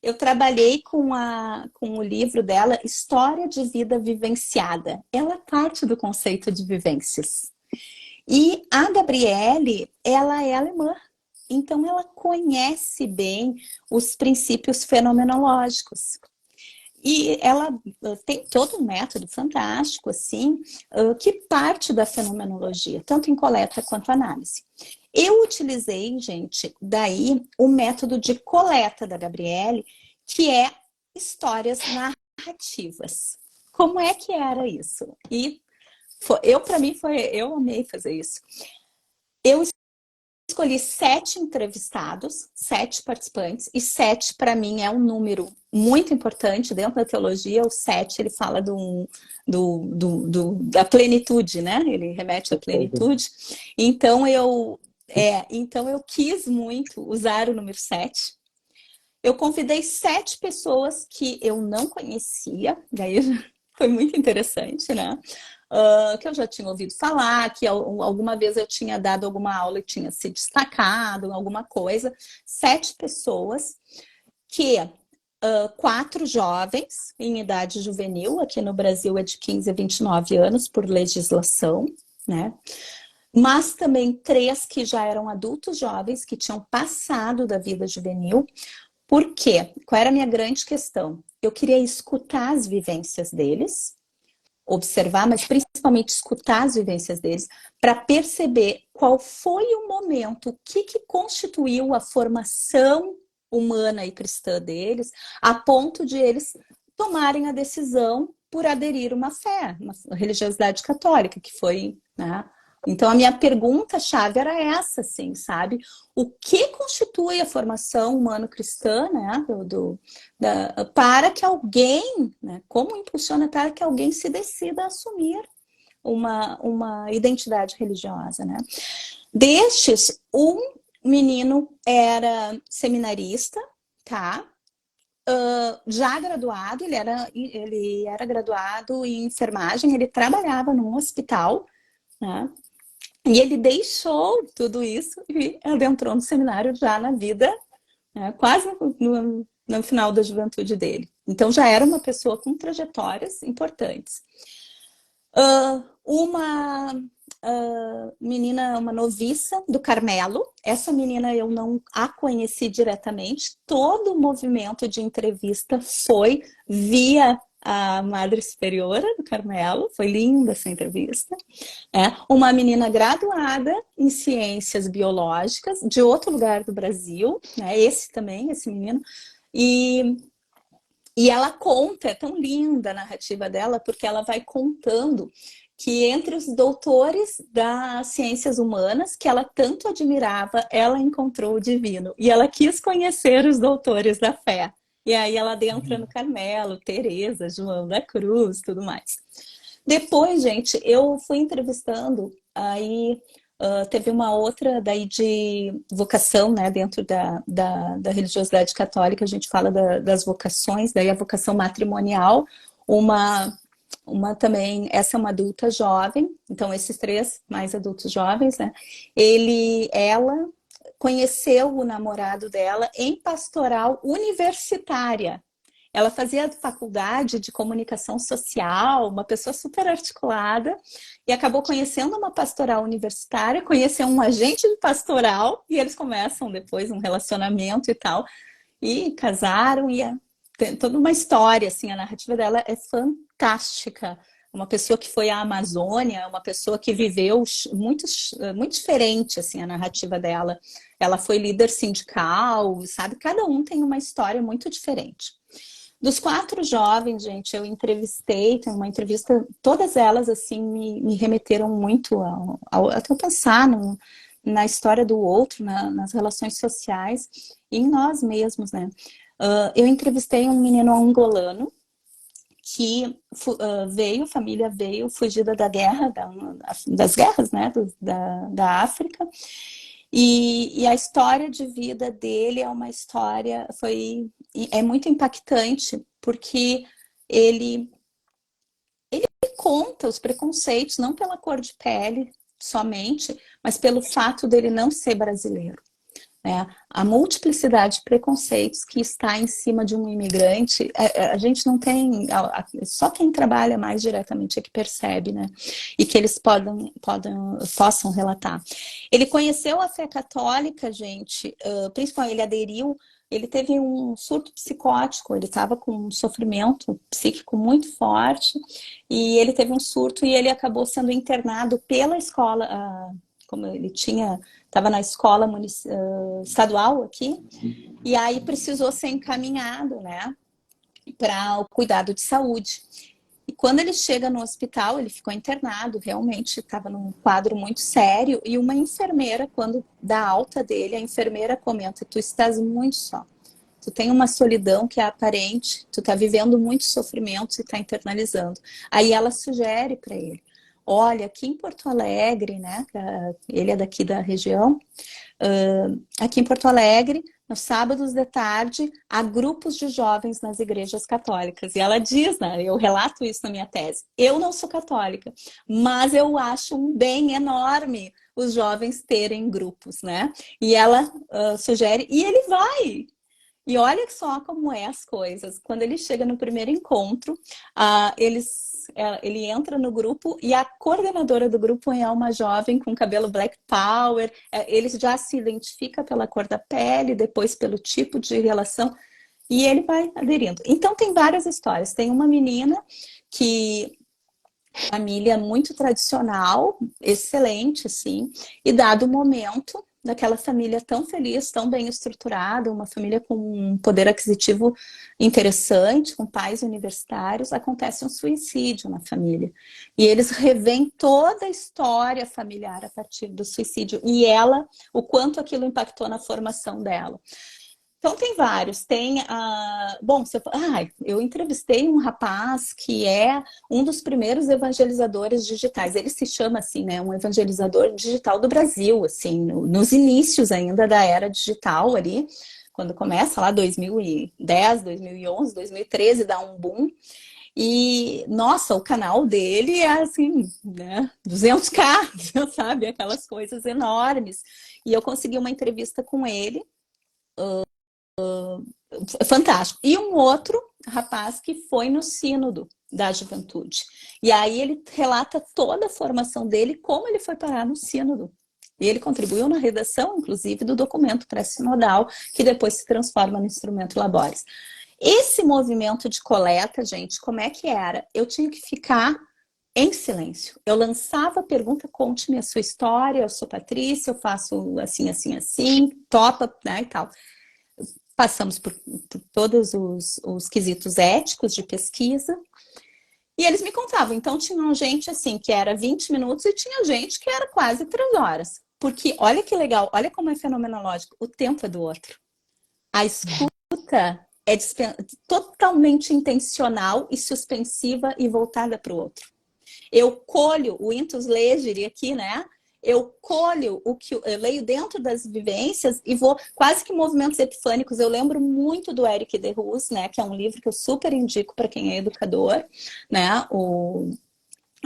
Eu trabalhei com o livro dela, História de Vida Vivenciada. Ela parte do conceito de vivências. E a Gabriele, ela é alemã. Então, ela conhece bem os princípios fenomenológicos. E ela tem todo um método fantástico, assim, que parte da fenomenologia, tanto em coleta quanto análise. Eu utilizei, gente, daí o método de coleta da Gabriele, que é histórias narrativas. Como é que era isso? E eu amei fazer isso. Eu escolhi 7 entrevistados, 7 participantes, e 7 para mim é um número muito importante dentro da teologia. O 7 ele fala da plenitude, né? Ele remete à plenitude. Então eu quis muito usar o número 7. Eu convidei 7 pessoas que eu não conhecia, daí foi muito interessante, né? Que eu já tinha ouvido falar, que alguma vez eu tinha dado alguma aula e tinha se destacado em alguma coisa. 7 pessoas que 4 jovens em idade juvenil, aqui no Brasil é de 15 a 29 anos por legislação, né? Mas também 3 que já eram adultos jovens, que tinham passado da vida juvenil. Por quê? Qual era a minha grande questão? Eu queria escutar as vivências deles, observar, mas principalmente escutar as vivências deles, para perceber qual foi o momento, o que constituiu a formação humana e cristã deles, a ponto de eles tomarem a decisão por aderir uma fé, uma religiosidade católica, que foi, né? Então, a minha pergunta-chave era essa, assim, sabe? O que constitui a formação humano-cristã, né? Para que alguém, né? Como impulsiona para que alguém se decida a assumir uma identidade religiosa, né? Destes, um menino era seminarista, tá? Já graduado, ele era graduado em enfermagem, ele trabalhava num hospital, né? E ele deixou tudo isso e adentrou no seminário já na vida, né, quase no final da juventude dele. Então já era uma pessoa com trajetórias importantes. menina, uma noviça do Carmelo. Essa menina eu não a conheci diretamente. Todo o movimento de entrevista foi via a Madre Superiora do Carmelo. Foi linda essa entrevista. Uma menina graduada em ciências biológicas de outro lugar do Brasil, né? Esse menino. E ela conta, é tão linda a narrativa dela, porque ela vai contando que entre os doutores das ciências humanas, que ela tanto admirava, ela encontrou o divino. E ela quis conhecer os doutores da fé. E aí ela adentra no Carmelo, Teresa, João da Cruz, tudo mais. Depois, gente, eu fui entrevistando, aí teve uma outra daí de vocação, né, dentro da religiosidade católica, a gente fala das vocações, daí a vocação matrimonial, uma também, essa é uma adulta jovem, então esses três mais adultos jovens, né, ela conheceu o namorado dela em pastoral universitária. Ela fazia faculdade de comunicação social, uma pessoa super articulada, e acabou conhecendo uma pastoral universitária, conheceu um agente de pastoral, e eles começam depois um relacionamento e tal, e casaram, e tem toda uma história, assim, a narrativa dela é fantástica. Uma pessoa que foi à Amazônia, uma pessoa que viveu muito diferente, assim, a narrativa dela. Ela foi líder sindical, sabe? Cada um tem uma história muito diferente. Dos 4 jovens, gente, eu entrevistei, tem uma entrevista, todas elas, assim, me remeteram muito até eu pensar na história do outro, nas relações sociais e em nós mesmos, né? Eu entrevistei um menino angolano que a família veio fugida da guerra, das guerras, né, da África, e a história de vida dele é uma história, é muito impactante, porque ele conta os preconceitos, não pela cor de pele somente, mas pelo fato dele não ser brasileiro. Né? A multiplicidade de preconceitos que está em cima de um imigrante, a gente não tem, só quem trabalha mais diretamente é que percebe, né? E que eles possam relatar. Ele conheceu a fé católica, gente, principalmente ele aderiu, ele teve um surto psicótico, ele estava com um sofrimento psíquico muito forte, e ele teve um surto e ele acabou sendo internado pela escola, como ele estava na escola estadual aqui, e aí precisou ser encaminhado, né, para o cuidado de saúde. E quando ele chega no hospital, ele ficou internado, realmente estava num quadro muito sério, e uma enfermeira, quando dá alta dele, a enfermeira comenta: tu estás muito só. Tu tem uma solidão que é aparente, tu tá vivendo muitos sofrimentos e tá internalizando. Aí ela sugere para ele: olha, aqui em Porto Alegre, né, ele é daqui da região, aqui em Porto Alegre, nos sábados de tarde, há grupos de jovens nas igrejas católicas. E ela diz, né, eu relato isso na minha tese, eu não sou católica, mas eu acho um bem enorme os jovens terem grupos, né? E ela sugere, e ele vai. E olha só como é as coisas. Quando ele chega no primeiro encontro, ele entra no grupo e a coordenadora do grupo é uma jovem com cabelo black power. Ele já se identifica pela cor da pele, depois pelo tipo de relação, e ele vai aderindo. Então tem várias histórias. Tem uma menina que família muito tradicional, excelente, assim, e dado o momento daquela família tão feliz, tão bem estruturada, uma família com um poder aquisitivo interessante, com pais universitários, acontece um suicídio na família. E eles revêem toda a história familiar a partir do suicídio, e o quanto aquilo impactou na formação dela. Então tem vários, bom, eu entrevistei um rapaz que é um dos primeiros evangelizadores digitais, ele se chama assim, né, um evangelizador digital do Brasil, assim, nos inícios ainda da era digital ali, quando começa lá 2010, 2011, 2013, dá um boom, e, nossa, o canal dele é assim, né, 200k, sabe, aquelas coisas enormes, e eu consegui uma entrevista com ele, fantástico. E um outro rapaz que foi no sínodo, da juventude. E aí ele relata toda a formação dele, como ele foi parar no sínodo. E ele contribuiu na redação, inclusive, do documento pré-sinodal, que depois se transforma no instrumento Labores. Esse movimento de coleta, gente, como é que era? Eu tinha que ficar em silêncio. Eu lançava a pergunta, conte-me a sua história, eu sou Patrícia, eu faço assim, assim, assim, topa, né, e tal. Passamos por todos os quesitos éticos de pesquisa, e eles me contavam. Então, tinha gente assim, que era 20 minutos, e tinha gente que era quase 3 horas. Porque, olha que legal, olha como é fenomenológico, o tempo é do outro. A escuta é totalmente intencional e suspensiva e voltada para o outro. Eu colho o intus legere aqui, né? Eu colho o que eu leio dentro das vivências e vou quase que movimentos epifânicos. Eu lembro muito do Eric de Rus, né? Que é um livro que eu super indico para quem é educador, né? O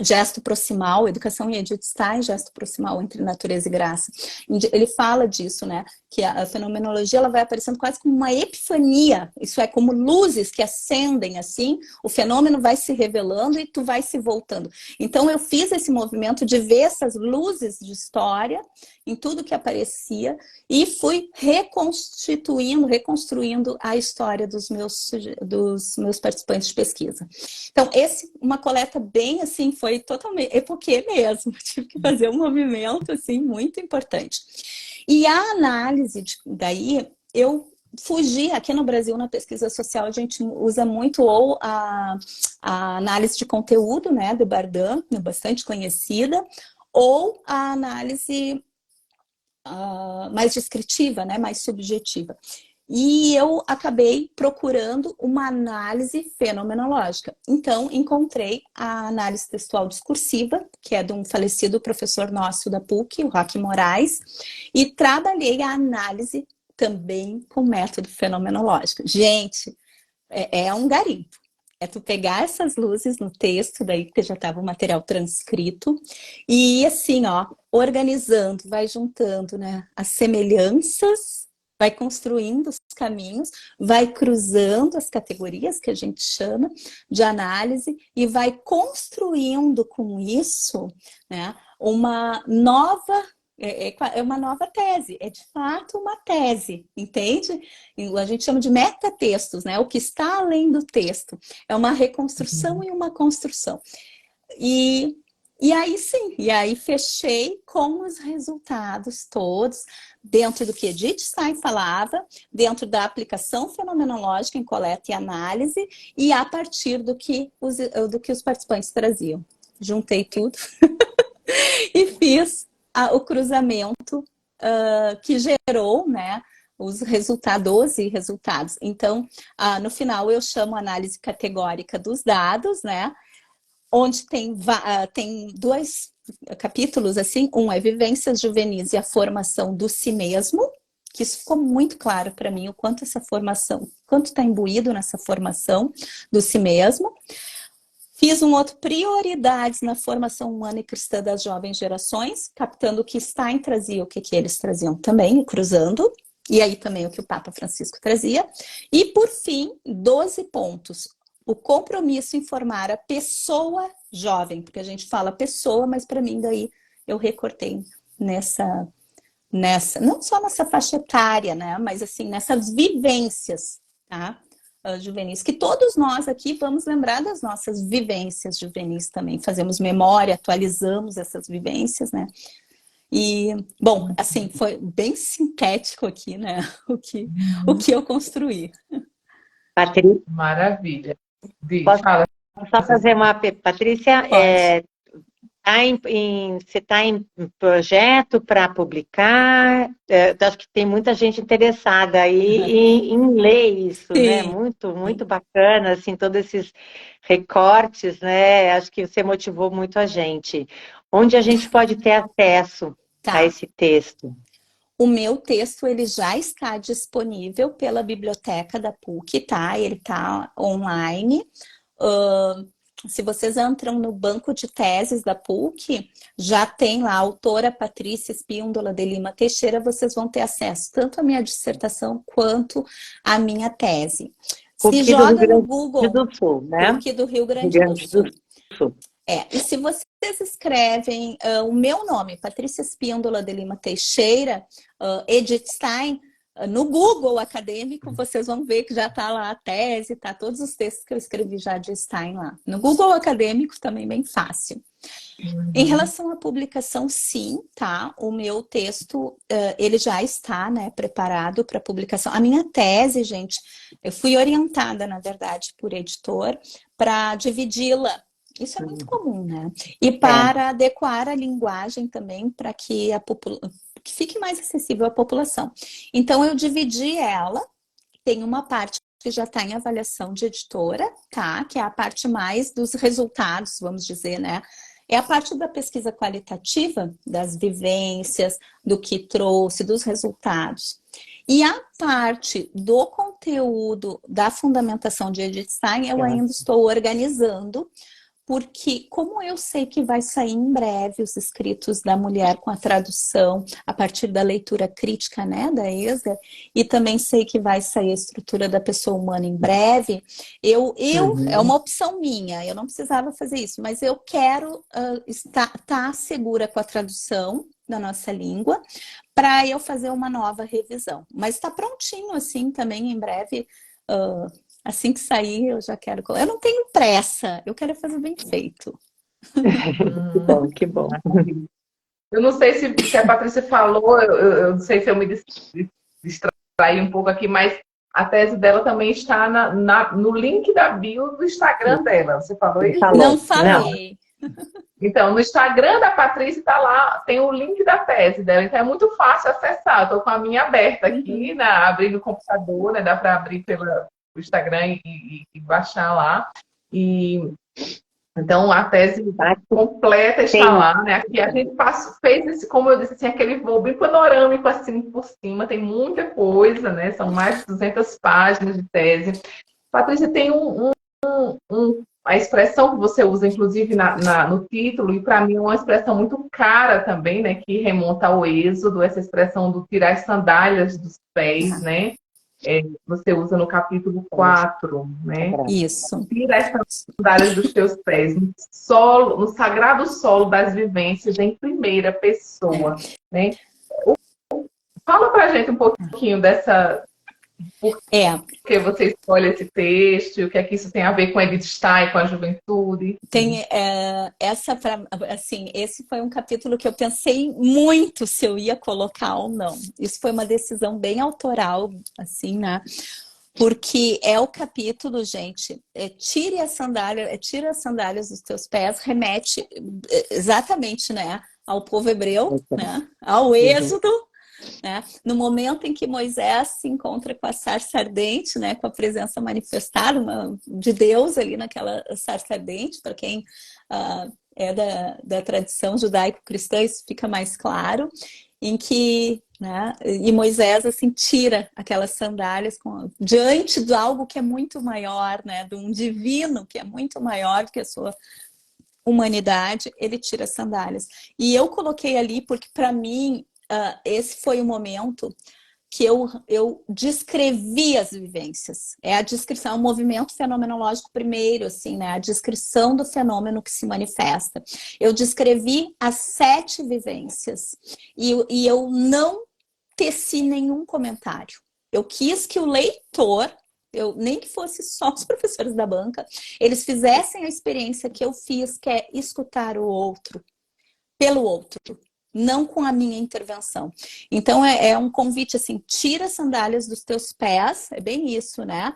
Gesto Proximal, Educação em Edith Stein, Gesto Proximal entre Natureza e Graça. Ele fala disso, né? Que a fenomenologia ela vai aparecendo quase como uma epifania, isso é, como luzes que acendem assim, o fenômeno vai se revelando e tu vai se voltando. Então eu fiz esse movimento de ver essas luzes de história em tudo que aparecia e fui reconstruindo a história dos meus participantes de pesquisa. Então, uma coleta bem assim, foi totalmente epoquê mesmo. Tive que fazer um movimento assim, muito importante. E a análise, daí, eu fugi, aqui no Brasil, na pesquisa social, a gente usa muito ou a análise de conteúdo, né, de Bardin, bastante conhecida, ou a análise mais descritiva, né, mais subjetiva. E eu acabei procurando uma análise fenomenológica. Então, encontrei a análise textual discursiva, que é de um falecido professor nosso da PUC, o Roque Moraes, e trabalhei a análise também com método fenomenológico. Gente, é um garimpo. É tu pegar essas luzes no texto, daí que já estava o material transcrito, e assim, ó, organizando, vai juntando, né, as semelhanças, vai construindo os caminhos, vai cruzando as categorias que a gente chama de análise e vai construindo com isso, né, uma nova tese, é de fato uma tese, entende? A gente chama de metatextos, né? O que está além do texto. É uma reconstrução e uma construção. E aí sim, e aí fechei com os resultados todos, dentro do que Edith Stein falava, dentro da aplicação fenomenológica em coleta e análise, e a partir do que os participantes traziam. Juntei tudo e fiz o cruzamento que gerou, né, os resultados, 12 resultados. Então, no final eu chamo análise categórica dos dados, né, onde tem 2 capítulos, assim, um é vivências juvenis e a formação do si mesmo, que isso ficou muito claro para mim, o quanto essa formação, quanto está imbuído nessa formação do si mesmo. Fiz um outro, prioridades na formação humana e cristã das jovens gerações, captando o que Stein trazia, o que eles traziam também, cruzando, e aí também o que o Papa Francisco trazia. E, por fim, 12 pontos. O compromisso em formar a pessoa jovem, porque a gente fala pessoa, mas para mim daí eu recortei nessa, não só nessa faixa etária, né, mas assim, nessas vivências, tá? Juvenis, que todos nós aqui vamos lembrar das nossas vivências juvenis também, fazemos memória, atualizamos essas vivências, né? E, bom, assim, foi bem sintético aqui, né, o que eu construí. Patrícia, Maravilha. posso Fala. só fazer uma... Patrícia, Pode. você está em projeto para publicar? Eu acho que tem muita gente interessada aí em ler isso, né? Sim. Muito, muito bacana, assim, todos esses recortes, né? Acho que você motivou muito a gente. Onde a gente pode ter acesso a Tá. esse texto? O meu texto, ele já está disponível pela biblioteca da PUC, tá? Ele está online. Se vocês entram no banco de teses da PUC, já tem lá a autora Patrícia Espíndola de Lima Teixeira, vocês vão ter acesso tanto à minha dissertação quanto à minha tese. Se PUC do Rio joga no Grande Google, do Sul, né? PUC do Rio Rio Grande do Grande do Sul. Sul. E se vocês escrevem o meu nome, Patrícia Espíndola de Lima Teixeira, Edith Stein, no Google acadêmico, vocês vão ver que já está lá a tese, tá todos os textos que eu escrevi já de Stein lá. No Google acadêmico também bem fácil. Em relação à publicação, sim, tá? O meu texto, ele já está, né, preparado para publicação. A minha tese, gente, eu fui orientada, na verdade, por editor, para dividi-la. Isso é muito comum, né? E para adequar a linguagem também para que que fique mais acessível à população. Então, eu dividi ela, tem uma parte que já está em avaliação de editora, tá? Que é a parte mais dos resultados, vamos dizer, né? É a parte da pesquisa qualitativa, das vivências, do que trouxe, dos resultados. E a parte do conteúdo, da fundamentação de Edith Stein, eu ainda estou organizando, porque como eu sei que vai sair em breve os escritos da mulher com a tradução a partir da leitura crítica, né, da Esga, e também sei que vai sair a estrutura da pessoa humana em breve, é uma opção minha, eu não precisava fazer isso, mas eu quero estar segura com a tradução da nossa língua para eu fazer uma nova revisão. Mas está prontinho assim também em breve. Assim que sair, eu já quero. Eu não tenho pressa, eu quero fazer bem feito. Que bom, que bom. Eu não sei se a Patrícia falou, eu não sei se eu me distraí um pouco aqui, mas a tese dela também está no link da bio do Instagram dela. Você falou isso? Não falei. Então, no Instagram da Patrícia está lá, tem o link da tese dela, então é muito fácil acessar. Estou com a minha aberta aqui, abrindo o computador, né? Dá para abrir pelo Instagram e baixar lá. Então, a tese completa está lá, né? Aqui a gente fez esse, como eu disse, assim, aquele voo bem panorâmico, assim, por cima. Tem muita coisa, né? São mais de 200 páginas de tese. Patrícia, tem a expressão que você usa, inclusive, no título, e para mim é uma expressão muito cara também, né? Que remonta ao Êxodo, essa expressão do tirar as sandálias dos pés, né? Você usa no capítulo 4, né? Isso. Tira as sandálias dos teus pés, no sagrado solo das vivências em primeira pessoa, né? Fala pra gente um pouquinho por que você escolhe esse texto, o que é que isso tem a ver com Edith Stein, com a juventude? Tem esse foi um capítulo que eu pensei muito se eu ia colocar ou não. Isso foi uma decisão bem autoral, assim, né? Porque é o capítulo, gente, tire as sandálias dos teus pés, remete exatamente, né, ao povo hebreu, né, ao Êxodo, né, no momento em que Moisés se encontra com a sarça ardente, né, com a presença manifestada de Deus ali naquela sarça ardente, para quem é da tradição judaico-cristã, isso fica mais claro, em que, né, e Moisés assim tira aquelas sandálias diante de algo que é muito maior, né, de um divino que é muito maior do que a sua humanidade, ele tira as sandálias. E eu coloquei ali porque para mim esse foi o momento que eu descrevi as vivências. É a descrição, o movimento fenomenológico primeiro, assim, né? A descrição do fenômeno que se manifesta. Eu descrevi as 7 vivências e eu não teci nenhum comentário. Eu quis que o leitor, nem que fosse só os professores da banca, eles fizessem a experiência que eu fiz, que é escutar o outro, pelo outro, não com a minha intervenção. Então, é um convite, assim, tira as sandálias dos teus pés, é bem isso, né?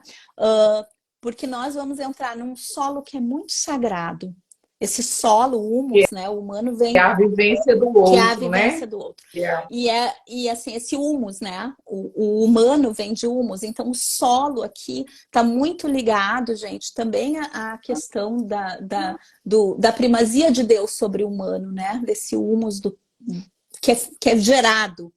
Porque nós vamos entrar num solo que é muito sagrado. Esse solo, o humus, né? O humano vem... É a vivência do outro, que é a vivência, né? do outro. E assim, esse humus, né? O humano vem de humus, então o solo aqui está muito ligado, gente, também à questão da primazia de Deus sobre o humano, né? Desse humus que é gerado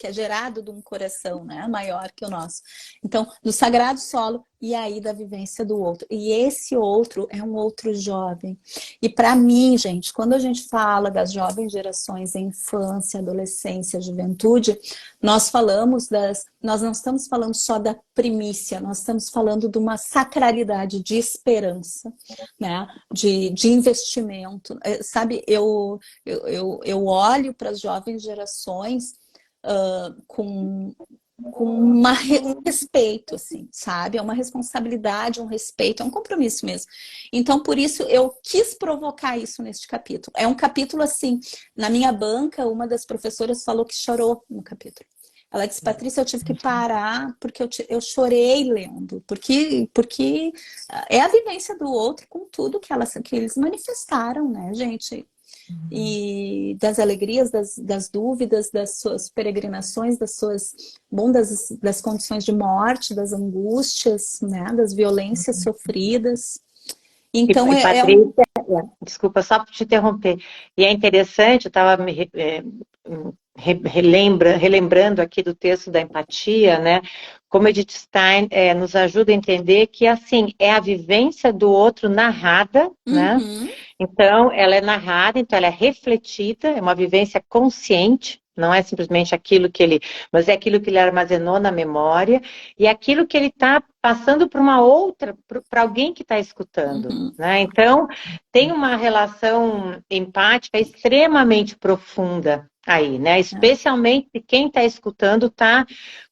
de um coração, né, maior que o nosso. Então, no sagrado solo, e aí da vivência do outro. E esse outro é um outro jovem. E para mim, gente, quando a gente fala das jovens gerações em infância, adolescência, juventude, nós não estamos falando só da primícia, nós estamos falando de uma sacralidade de esperança, né? De investimento. Sabe, eu olho para as jovens gerações com um respeito, assim, sabe? É uma responsabilidade, um respeito, é um compromisso mesmo. Então, por isso, eu quis provocar isso neste capítulo. É um capítulo, assim, na minha banca, uma das professoras falou que chorou no capítulo. Ela disse, Patrícia, eu tive que parar porque eu chorei lendo, porque é a vivência do outro com tudo que eles manifestaram, né, gente? E das alegrias, das dúvidas, das suas peregrinações, das condições de morte, das angústias, né, das violências sofridas. Então, Patrícia, desculpa só por te interromper. E é interessante, eu estava relembrando aqui do texto da empatia, né? Como Edith Stein nos ajuda a entender que, assim, é a vivência do outro narrada, né? Então, ela é narrada, então ela é refletida, é uma vivência consciente, não é simplesmente aquilo que ele... Mas é aquilo que ele armazenou na memória e aquilo que ele está passando para uma outra, para alguém que está escutando, né? Então, tem uma relação empática extremamente profunda aí, né? Especialmente se quem está escutando está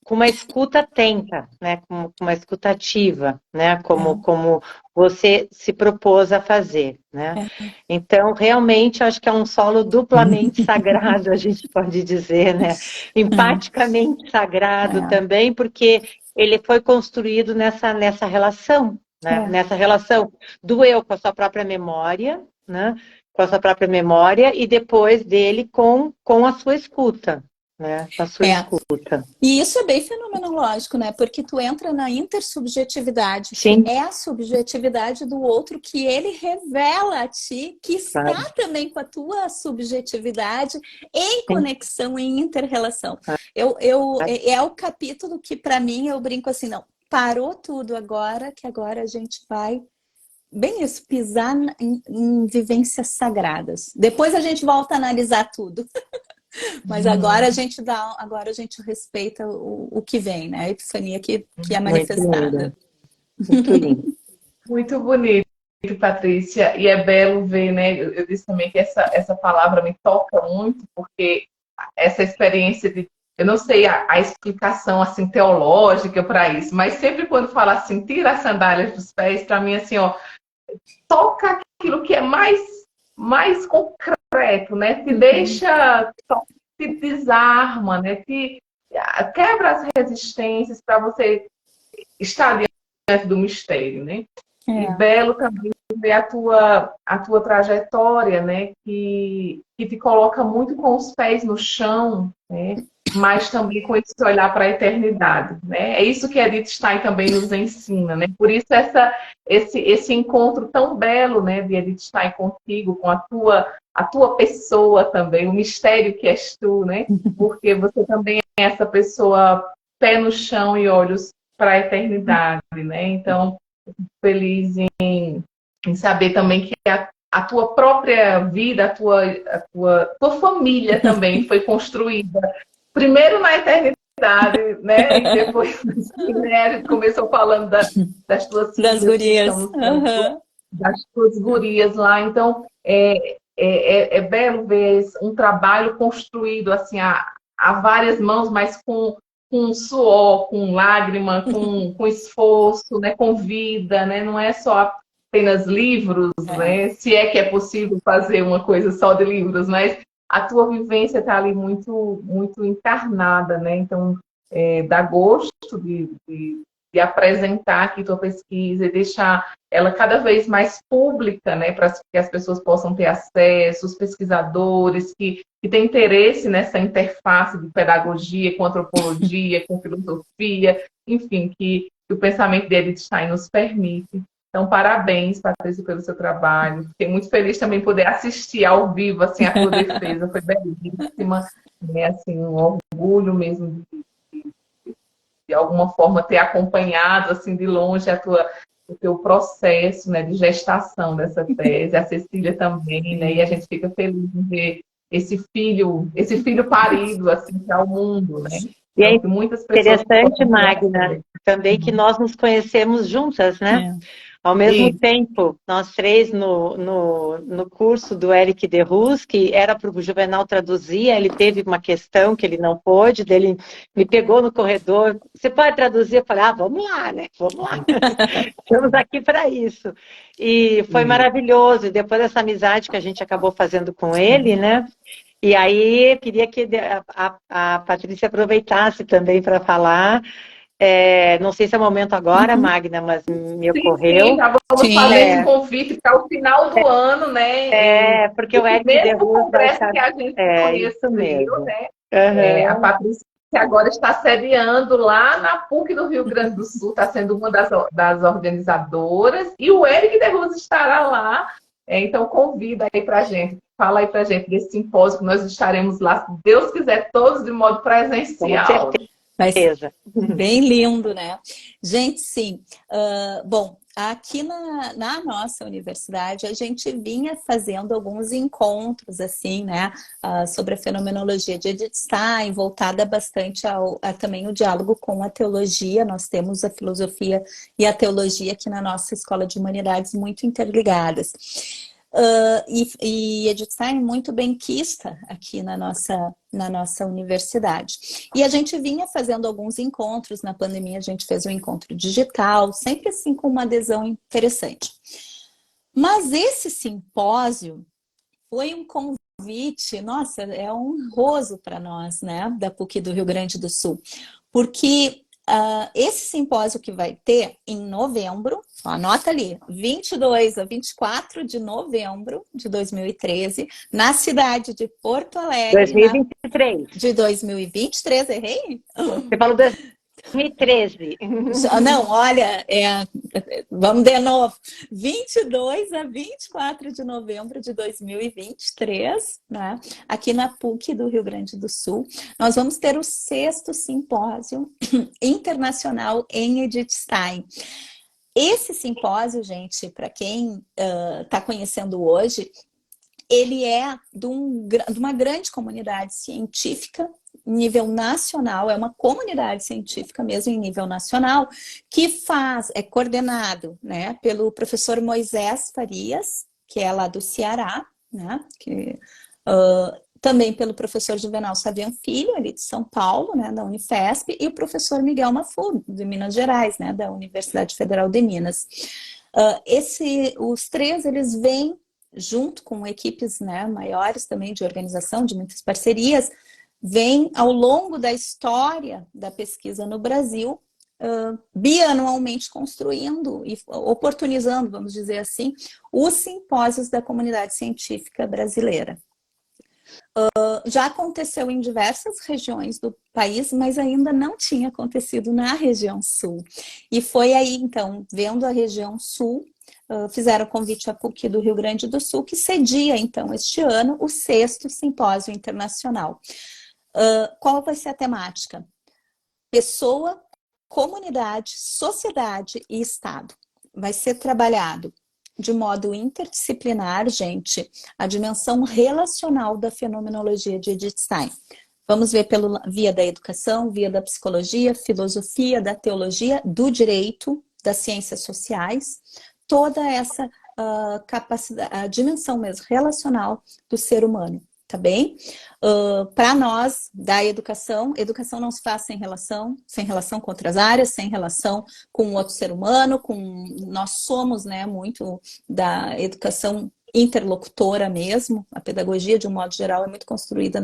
com uma escuta atenta, né? Com uma escuta ativa, né? Como você se propôs a fazer, né? Então, realmente, acho que é um solo duplamente sagrado, a gente pode dizer, né? Empaticamente sagrado também, porque ele foi construído nessa relação, né? Nessa relação do eu com a sua própria memória, né? Com a sua própria memória e depois dele com a sua escuta, né? Com a sua escuta. E isso é bem fenomenológico, né? Porque tu entra na intersubjetividade. Sim. É a subjetividade do outro que ele revela a ti, que está também com a tua subjetividade em conexão, em inter-relação. É o capítulo que, para mim, eu brinco assim, não, parou tudo agora, que agora a gente vai... Bem isso, pisar em vivências sagradas. Depois a gente volta a analisar tudo. Mas agora a gente respeita o que vem, né? A epifania que é manifestada. Muito lindo. Muito bonito, Patrícia. E é belo ver, né? Eu disse também que essa palavra me toca muito, porque essa experiência de... Eu não sei a explicação assim teológica para isso, mas sempre quando fala assim, tira as sandálias dos pés, para mim assim, ó, toca aquilo que é mais concreto, né? Te deixa, te desarma, né? Te quebra as resistências para você estar diante do mistério, né? E belo também ver a tua trajetória, né? Que te coloca muito com os pés no chão, né? Mas também com esse olhar para a eternidade, né? É isso que a Edith Stein também nos ensina, né? Por isso esse encontro tão belo, né, de Edith Stein contigo, com a tua pessoa também, o mistério que és tu, né? Porque você também é essa pessoa pé no chão e olhos para a eternidade, né? Então, eu fico feliz em saber também que a tua própria vida, a tua família também foi construída primeiro na eternidade, né? E depois, né, a gente começou falando das tuas filhas, gurias. Das tuas gurias lá. Então, é belo ver um trabalho construído assim a várias mãos, mas com suor, com lágrima, com esforço, né? Com vida, né? Não é só apenas livros, né? Se é que é possível fazer uma coisa só de livros, mas a tua vivência está ali muito, muito encarnada, né? Então, dá gosto de apresentar aqui tua pesquisa e deixar ela cada vez mais pública, né? Para que as pessoas possam ter acesso, os pesquisadores que têm interesse nessa interface de pedagogia com antropologia, com filosofia, enfim, que o pensamento de Edith Stein nos permite. Então, parabéns, Patrícia, pelo seu trabalho. Fiquei muito feliz também em poder assistir ao vivo assim, a tua defesa. Foi belíssima. Né? Assim, um orgulho mesmo de alguma forma ter acompanhado assim de longe o teu processo, né, de gestação dessa tese, a Cecília também, né, e a gente fica feliz de ver esse filho parido assim ao mundo, né? E é Então, que muitas pessoas interessante, possam ter Magna, acesso. também que nós nos conhecemos juntas, né? É. Ao mesmo E tempo, nós três no curso do Eric Derrus, que era para o Juvenal traduzir, ele teve uma questão que ele não pôde, dele me pegou no corredor, você pode traduzir? Eu falei, vamos lá, né? Vamos lá. Estamos aqui para isso. E foi maravilhoso, e depois dessa amizade que a gente acabou fazendo com ele, né? E aí, queria que a Patrícia aproveitasse também para falar. Não sei se é o momento agora, Uhum. Magna, mas me sim, ocorreu. já vamos fazer esse Sim, convite para o final do ano, né? Porque o O Eric mesmo Derrus vai congresso estar. que a gente se É, isso conheceu, mesmo. né? A Aham. Patrícia que agora está sediando lá na PUC do Rio Grande do Sul, está sendo uma das organizadoras, e o Eric Derrus estará lá. Então, convida aí para a gente, fala aí para a gente desse simpósio que nós estaremos lá, se Deus quiser, todos de modo Com presencial. vai ser certeza. bem lindo, né? Gente, sim. Bom, aqui na nossa universidade, a gente vinha fazendo alguns encontros, assim, né? Sobre a fenomenologia de Edith Stein, voltada bastante também o diálogo com a teologia. Nós temos a filosofia e a teologia aqui na nossa Escola de Humanidades muito interligadas. E Edith Stein muito benquista aqui na nossa universidade. E a gente vinha fazendo alguns encontros, na pandemia a gente fez um encontro digital, sempre assim com uma adesão interessante. Mas esse simpósio foi um convite, nossa, é honroso para nós, né, da PUC do Rio Grande do Sul, porque esse simpósio que vai ter em novembro, anota ali, 22 a 24 de novembro de 2013, na cidade de Porto Alegre, 2023. de 2023, errei? Você falou 2013. Não, olha, vamos de novo. 22 a 24 de novembro de 2023, né? Aqui na PUC do Rio Grande do Sul, nós vamos ter o 6º simpósio internacional em Edith Stein. Esse simpósio, gente, para quem está conhecendo hoje, ele é de uma grande comunidade científica nível nacional, é uma comunidade científica mesmo em nível nacional, que é coordenado, né, pelo professor Moisés Farias, que é lá do Ceará, né, também pelo professor Juvenal Savian Filho, ali de São Paulo, né, da Unifesp, e o professor Miguel Mafur, de Minas Gerais, né, da Universidade Federal de Minas. Os três, eles vêm junto com equipes, né, maiores também de organização, de muitas parcerias, vem ao longo da história da pesquisa no Brasil, bianualmente construindo e oportunizando, vamos dizer assim, os simpósios da comunidade científica brasileira. Já aconteceu em diversas regiões do país, mas ainda não tinha acontecido na região sul. E foi aí, então, vendo a região sul, fizeram convite à PUC do Rio Grande do Sul, que cedia, então, este ano, o 6º Simpósio Internacional. Qual vai ser a temática? Pessoa, comunidade, sociedade e Estado. Vai ser trabalhado de modo interdisciplinar, gente, a dimensão relacional da fenomenologia de Edith Stein. Vamos ver via da educação, via da psicologia, filosofia, da teologia, do direito, das ciências sociais, toda essa capacidade, a dimensão mesmo relacional do ser humano. Tá bem? Para nós, da educação não se faz sem relação com outras áreas, sem relação com o outro ser humano, nós somos, né, muito da educação interlocutora mesmo, a pedagogia, de um modo geral, é muito construída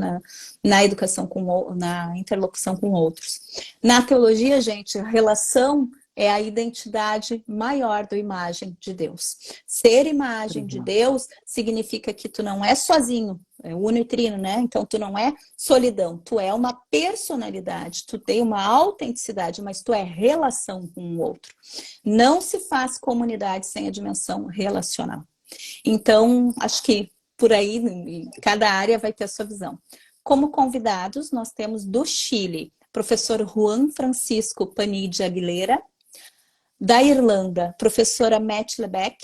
na educação, na interlocução com outros. Na teologia, gente, a relação é a identidade maior da imagem de Deus. Ser imagem de Deus significa que tu não é sozinho, é uno e trino, né? Então tu não é solidão, tu é uma personalidade, tu tem uma autenticidade, mas tu é relação com o outro. Não se faz comunidade sem a dimensão relacional. Então, acho que por aí, cada área vai ter a sua visão. Como convidados, nós temos do Chile professor Juan Francisco Panidi Aguilera. Da Irlanda, professora Matt Lebec.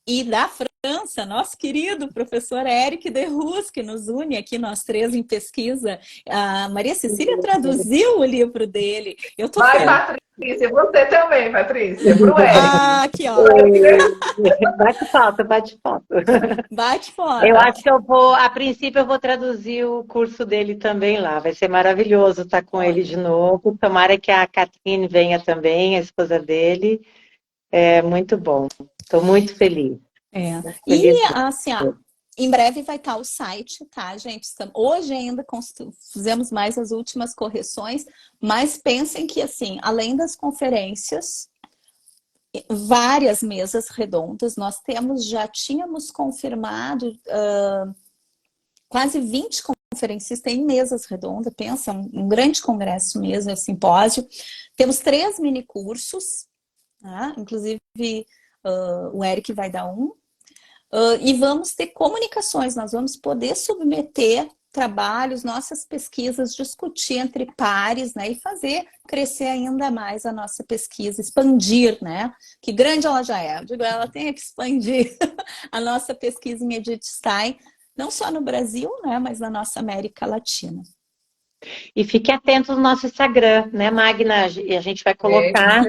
E da França, nosso querido professor Eric Derrus, que nos une aqui, nós três em pesquisa. A Maria Cecília traduziu o livro dele. Eu tô Vai, feliz. Patrícia, você também, Patrícia, pro Eric. Ah, que ótimo. Bate foto, bate foto. Bate fora. Eu acho que eu vou, a princípio, eu vou traduzir o curso dele também lá. Vai ser maravilhoso estar com ele de novo. Tomara que a Catherine venha também, a esposa dele. É muito bom. Estou muito feliz. E assim, em breve vai estar o site, tá, gente? Hoje ainda fizemos mais as últimas correções, mas pensem que, assim, além das conferências, várias mesas redondas, já tínhamos confirmado quase 20 conferencistas em mesas redondas, pensa, um grande congresso mesmo, simpósio. Temos 3 mini cursos, tá? Inclusive o Eric vai dar um. E vamos ter comunicações, nós vamos poder submeter trabalhos, nossas pesquisas, discutir entre pares, né, e fazer crescer ainda mais a nossa pesquisa, expandir, né, que grande ela já é, eu digo, ela tem que expandir a nossa pesquisa em Edith Stein, não só no Brasil, né, mas na nossa América Latina. E fique atento no nosso Instagram, né, Magna? E a gente vai colocar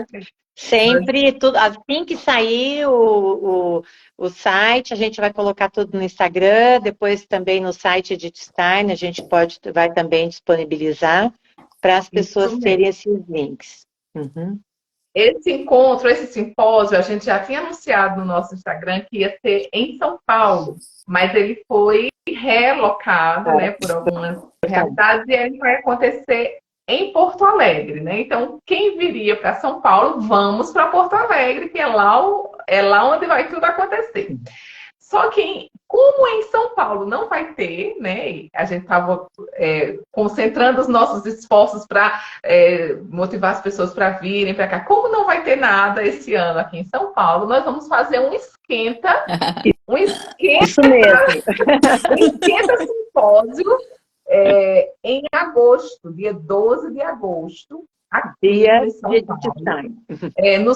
sempre, tudo, assim que sair o site, a gente vai colocar tudo no Instagram, depois também no site de Stein, a gente vai também disponibilizar para as pessoas terem esses links. Uhum. Esse encontro, esse simpósio, a gente já tinha anunciado no nosso Instagram que ia ser em São Paulo, mas ele foi relocado, né, por algumas realidades, e ele vai acontecer em Porto Alegre, né? Então, quem viria para São Paulo, vamos para Porto Alegre, que é lá onde vai tudo acontecer. Só que, como em São Paulo não vai ter, né? A gente estava concentrando os nossos esforços para motivar as pessoas para virem para cá. Como não vai ter nada esse ano aqui em São Paulo, nós vamos fazer um esquenta Isso mesmo. um esquenta simpósio em agosto, dia 12 de agosto, aqui em São Paulo. No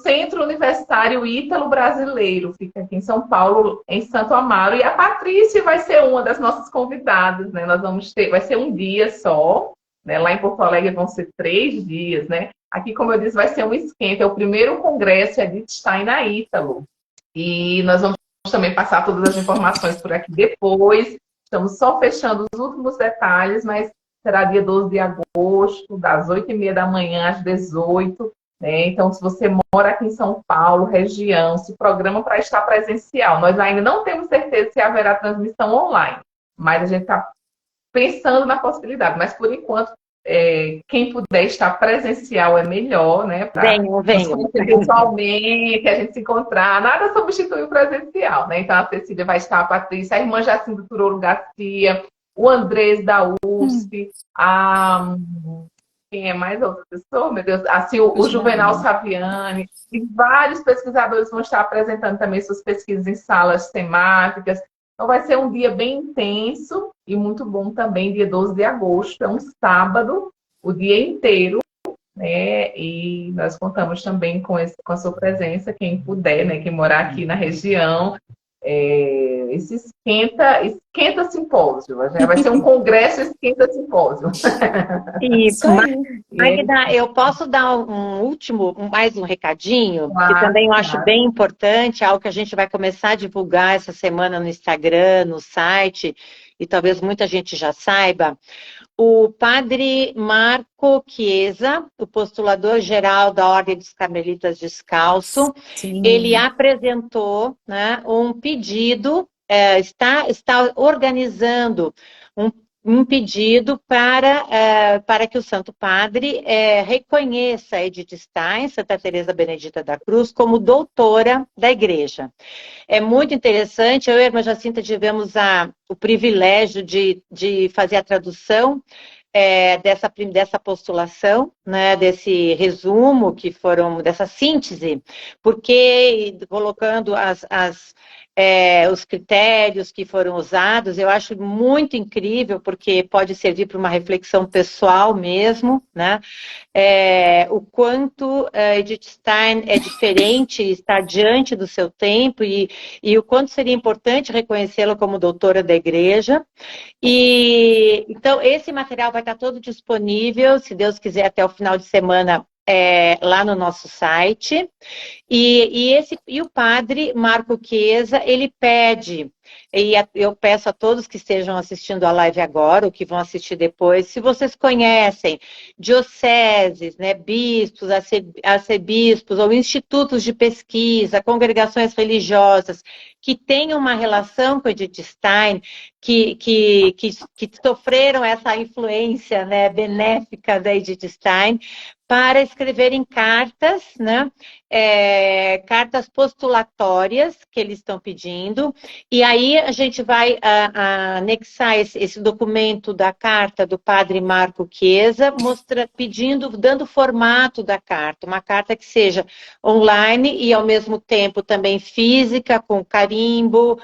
Centro Universitário Ítalo Brasileiro, fica aqui em São Paulo, em Santo Amaro. E a Patrícia vai ser uma das nossas convidadas, né? Nós vamos vai ser um dia só, né? Lá em Porto Alegre vão ser 3 dias, né? Aqui, como eu disse, vai ser um esquenta. É o primeiro congresso Edith Stein na Ítalo. E nós vamos também passar todas as informações por aqui depois. Estamos só fechando os últimos detalhes, mas será dia 12 de agosto, das 8h30 da manhã às 18h. Né? Então, se você mora aqui em São Paulo, região, se programa para estar presencial. Nós ainda não temos certeza se haverá transmissão online, mas a gente está pensando na possibilidade. Mas, por enquanto, quem puder estar presencial é melhor, né? Venham. Pessoalmente, a gente se encontrar. Nada substitui o presencial, né? Então, a Cecília vai estar, a Patrícia, a irmã Jacinta Turolo Garcia, o Andrés da USP, quem é mais outra pessoa, meu Deus, assim, o Juvenal Saviani, e vários pesquisadores vão estar apresentando também suas pesquisas em salas temáticas. Então vai ser um dia bem intenso e muito bom também, dia 12 de agosto, é um sábado, o dia inteiro, né? E nós contamos também com a sua presença, quem puder, né? Quem morar aqui na região. Esse esquenta simpósio. Vai ser um congresso esquenta simpósio. Isso. Magda, eu posso dar mais um recadinho, que também eu acho bem importante, algo que a gente vai começar a divulgar essa semana no Instagram, no site, e talvez muita gente já saiba. O padre Marco Chiesa, o postulador geral da Ordem dos Carmelitas Descalço, ele apresentou, né, um pedido, está organizando um pedido para que o Santo Padre reconheça a Edith Stein, Santa Teresa Benedita da Cruz, como doutora da Igreja. É muito interessante, eu e a irmã Jacinta tivemos o privilégio de fazer a tradução dessa postulação, né, desse resumo dessa síntese, porque colocando os critérios que foram usados, eu acho muito incrível, porque pode servir para uma reflexão pessoal mesmo, né? O quanto Edith Stein é diferente, está diante do seu tempo, e o quanto seria importante reconhecê-la como doutora da igreja. E então, esse material vai estar todo disponível, se Deus quiser, até o final de semana, lá no nosso site. E o padre Marco Chiesa, ele pede, eu peço a todos que estejam assistindo a live agora, ou que vão assistir depois, se vocês conhecem dioceses, né, bispos, arcebispos, ou institutos de pesquisa, congregações religiosas, que tenham uma relação com Edith Stein, que sofreram essa influência, né, benéfica da Edith Stein, para escreverem cartas, né? Cartas postulatórias que eles estão pedindo, e aí a gente vai anexar esse documento da carta do padre Marco Chiesa, dando formato da carta, uma carta que seja online e ao mesmo tempo também física, com carimbo,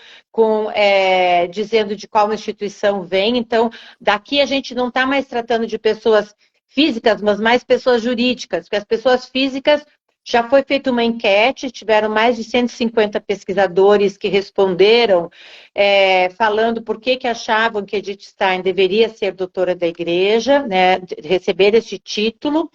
dizendo de qual instituição vem. Então, daqui a gente não está mais tratando de pessoas físicas, mas mais pessoas jurídicas, porque as pessoas físicas já foi feita uma enquete, tiveram mais de 150 pesquisadores que responderam, falando por que achavam que Edith Stein deveria ser doutora da igreja, né, receber esse título,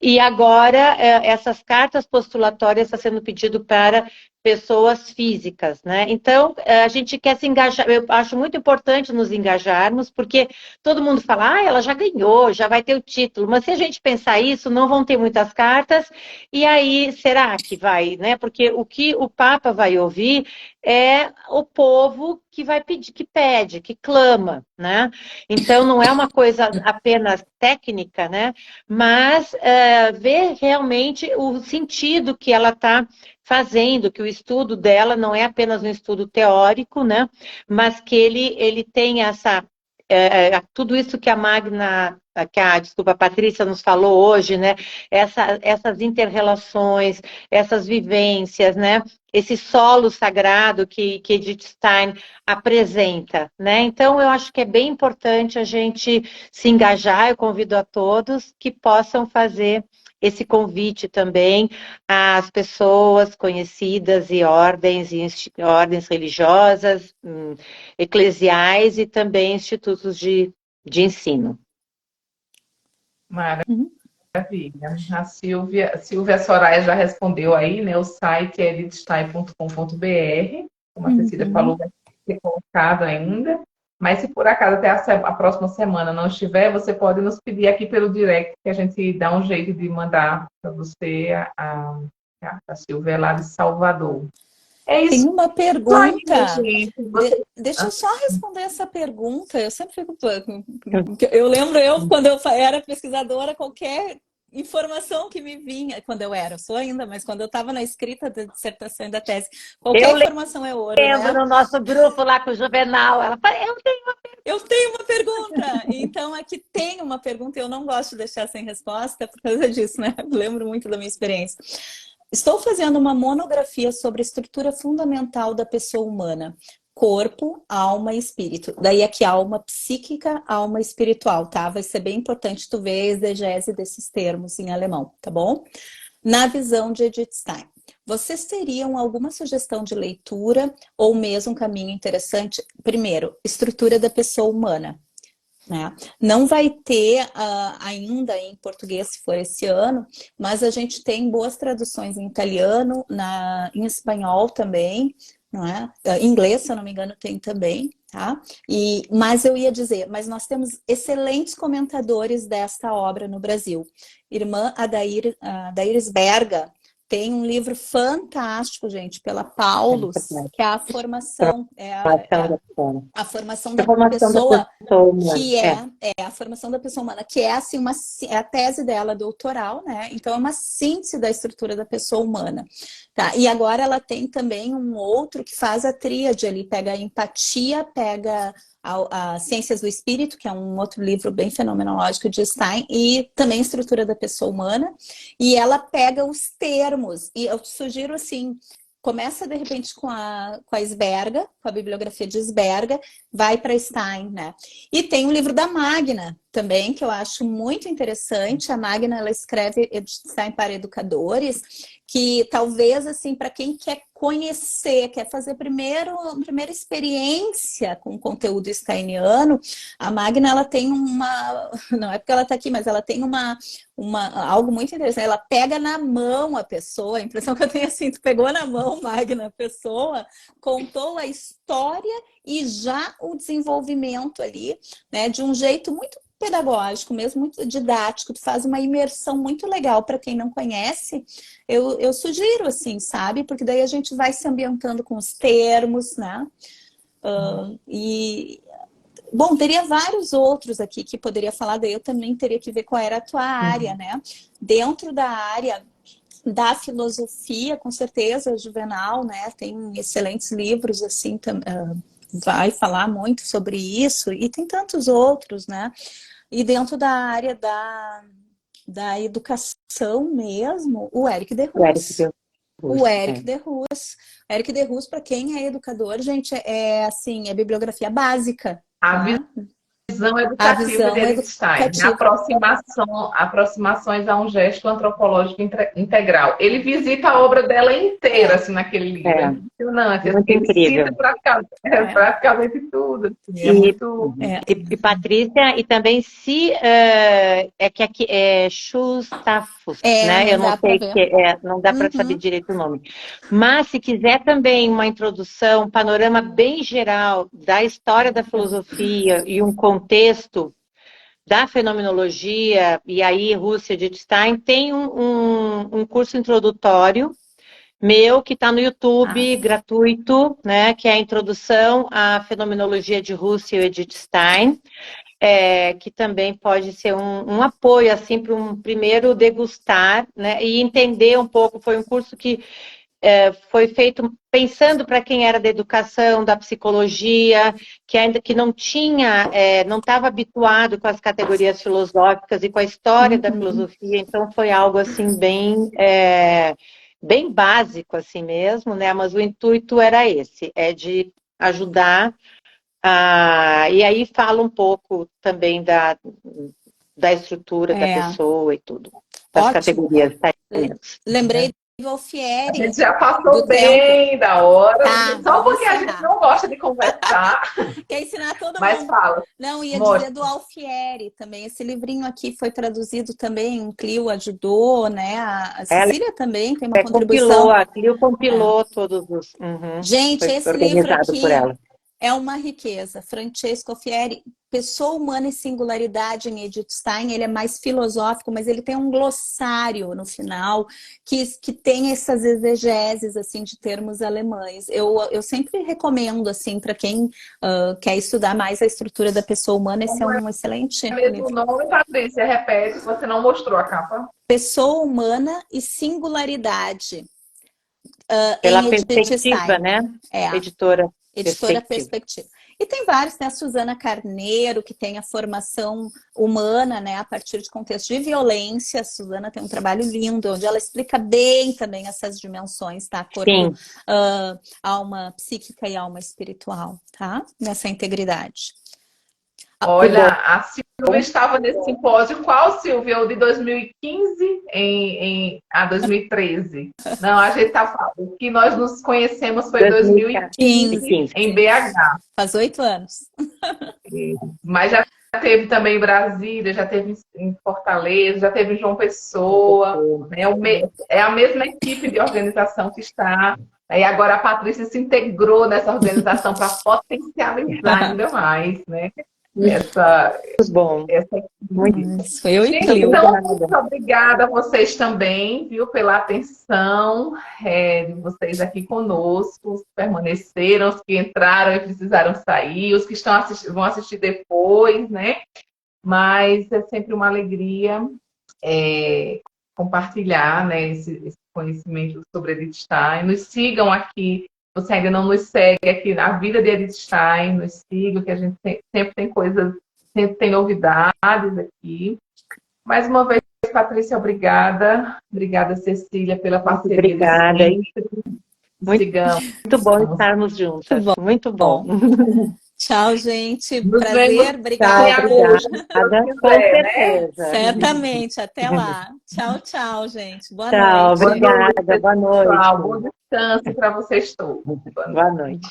e agora essas cartas postulatórias estão sendo pedido para pessoas físicas, né? Então, a gente quer se engajar, eu acho muito importante nos engajarmos, porque todo mundo fala, ela já ganhou, já vai ter o título, mas se a gente pensar isso, não vão ter muitas cartas, e aí, será que vai, né? Porque o que o Papa vai ouvir é o povo que vai pedir, que pede, que clama, né? Então, não é uma coisa apenas técnica, né? Mas ver realmente o sentido que ela está fazendo, que o estudo dela não é apenas um estudo teórico, né? Mas que ele tem tudo isso que a Patrícia nos falou hoje, né? Essas inter-relações, essas vivências, né? Esse solo sagrado que Edith Stein apresenta, né? Então, eu acho que é bem importante a gente se engajar. Eu convido a todos que possam fazer esse convite também às pessoas conhecidas e ordens religiosas, eclesiais e também institutos de ensino. Maravilha. A Silvia Soraya já respondeu aí, né? O site é edithstein.com.br, como a Cecília falou, vai ser colocado ainda. Mas se por acaso até a próxima semana não estiver, você pode nos pedir aqui pelo direct, que a gente dá um jeito de mandar para você a Silvia lá de Salvador. É isso. Tem uma pergunta. Gente, deixa eu só responder essa pergunta. Eu sempre fico... Eu lembro quando eu era pesquisadora, qualquer informação que me vinha, eu sou ainda, mas quando eu estava na escrita da dissertação e da tese, qualquer informação é ouro, né? No nosso grupo lá com o Juvenal, ela fala, eu tenho uma pergunta. Então, aqui tem uma pergunta, eu não gosto de deixar sem resposta por causa disso, né? Eu lembro muito da minha experiência. Estou fazendo uma monografia sobre a estrutura fundamental da pessoa humana. Corpo, alma e espírito. Daí aqui alma psíquica, alma espiritual, tá? Vai ser bem importante tu ver a exegese desses termos em alemão, tá bom? Na visão de Edith Stein. Vocês teriam alguma sugestão de leitura ou mesmo um caminho interessante? Primeiro, estrutura da pessoa humana. Né? Não vai ter ainda em português, se for esse ano, mas a gente tem boas traduções em italiano, em espanhol também, não é? Em inglês, se eu não me engano, tem também, tá? Mas eu ia dizer, mas nós temos excelentes comentadores desta obra no Brasil. Irmã Adaíris Berga tem um livro fantástico, gente, pela Paulus, que é a formação, a formação da pessoa, que é a formação da pessoa humana, que é assim é a tese dela doutoral, né? Então é uma síntese da estrutura da pessoa humana, tá? E agora ela tem também um outro que faz a tríade ali, pega a empatia, pega a Ciências do Espírito, que é um outro livro bem fenomenológico de Stein, e também a estrutura da pessoa humana, e ela pega os termos, e eu sugiro assim, Começa, de repente, com a Esberga, com a bibliografia de Esberga, vai para Stein, né? E tem o livro da Magna também, que eu acho muito interessante. A Magna, ela escreve Stein para educadores, que talvez, assim, para quem quer conhecer, quer fazer primeira experiência com o conteúdo steiniano, a Magna, ela tem uma... Não é porque ela está aqui, mas ela tem algo muito interessante. Ela pega na mão a pessoa, a impressão que eu tenho assim, tu pegou na mão, Magna, a pessoa, contou a história e já o desenvolvimento ali, né, de um jeito muito pedagógico, mesmo muito didático, tu faz uma imersão muito legal para quem não conhece. Eu sugiro, assim, sabe? Porque daí a gente vai se ambientando com os termos, né? Bom, teria vários outros aqui que poderia falar, daí eu também teria que ver qual era a tua área, né? Dentro da área da filosofia, com certeza, Juvenal, né? Tem excelentes livros, assim, vai falar muito sobre isso, e tem tantos outros, né? E dentro da área da educação mesmo, o Éric de Rus. O Éric de Rus. Éric de Rus, para quem é educador, gente, assim, é bibliografia básica. A Tá? visão A educativa visão de Edith Stein, aproximações a um gesto antropológico integral. Ele visita a obra dela inteira, assim, naquele livro. É impressionante. Muito ele incrível. cita praticamente tudo. Assim, e Patrícia, e também se é que aqui é Schustafus, né? Eu não sei não dá para saber direito o nome. Mas se quiser também uma introdução, um panorama bem geral da história da filosofia e um contexto da fenomenologia, e aí Rússia de Stein, tem um curso introdutório meu, que está no YouTube, gratuito, né, que é a Introdução à Fenomenologia de Husserl e Edith Stein, que também pode ser um apoio, assim, para um primeiro degustar, né, e entender um pouco. Foi um curso que foi feito pensando para quem era da educação, da psicologia, que ainda que não tinha, não estava habituado com as categorias filosóficas e com a história da filosofia, então foi algo, assim, bem básico assim mesmo, né? Mas o intuito era esse, de ajudar e aí fala um pouco também da estrutura da pessoa e tudo, das categorias. Lembrei do Alfieri. A gente já passou bem da hora, só porque a gente não gosta de conversar. Quer ensinar todo mundo. Mas fala. Não, ia dizer do Alfieri também. Esse livrinho aqui foi traduzido também, o Clio ajudou, né? A Cecília também tem uma contribuição. A Clio compilou todos os... Gente, foi esse livro aqui por ela. É uma riqueza. Francesco Alfieri, Pessoa Humana e Singularidade em Edith Stein, ele é mais filosófico, mas ele tem um glossário no final que tem essas exegeses assim, de termos alemães. Eu sempre recomendo assim, para quem quer estudar mais a estrutura da pessoa humana, esse é um excelente livro. O nome, Patrícia, repete, você não mostrou a capa. Pessoa Humana e Singularidade. Pela perspectiva, né? Editora Perspectiva. E tem vários, né? A Suzana Carneiro, que tem a formação humana, né? A partir de contexto de violência. A Suzana tem um trabalho lindo, onde ela explica bem também essas dimensões, tá? Corpo, alma psíquica e alma espiritual, tá? Nessa integridade. Olha, a Silvia estava nesse simpósio. Qual, Silvia? O de 2015 em 2013? Não, a gente tá falando. O que nós nos conhecemos foi em 2015, em BH. Faz 8 anos. Mas já teve também em Brasília, já teve em Fortaleza, já teve em João Pessoa. Né? É a mesma equipe de organização que está. E agora a Patrícia se integrou nessa organização para potencializar ainda mais, né? Então, muito obrigada a vocês também, viu, pela atenção de vocês aqui conosco, os que permaneceram, os que entraram e precisaram sair, os que vão assistir depois, né? Mas é sempre uma alegria compartilhar, né, esse conhecimento sobre Edith Stein. Nos sigam aqui. Você ainda não nos segue aqui na Vida de Edith Stein, nos siga, que a gente sempre tem coisas, sempre tem novidades aqui. Mais uma vez, Patrícia, obrigada. Obrigada, Cecília, pela parceria. Obrigada. Muito, Sigamos. muito bom estarmos juntas. Muito bom. Tchau, gente. Nos vemos Prazer. Tchau, Obrigada. hoje, se obrigada. Deus Com quiser, né? certeza. Certamente. Até lá. Tchau, tchau, gente. Boa Tchau, noite. Boa noite, obrigada. Boa pessoal. noite. Bom descanso para vocês todos. Boa noite. Boa noite.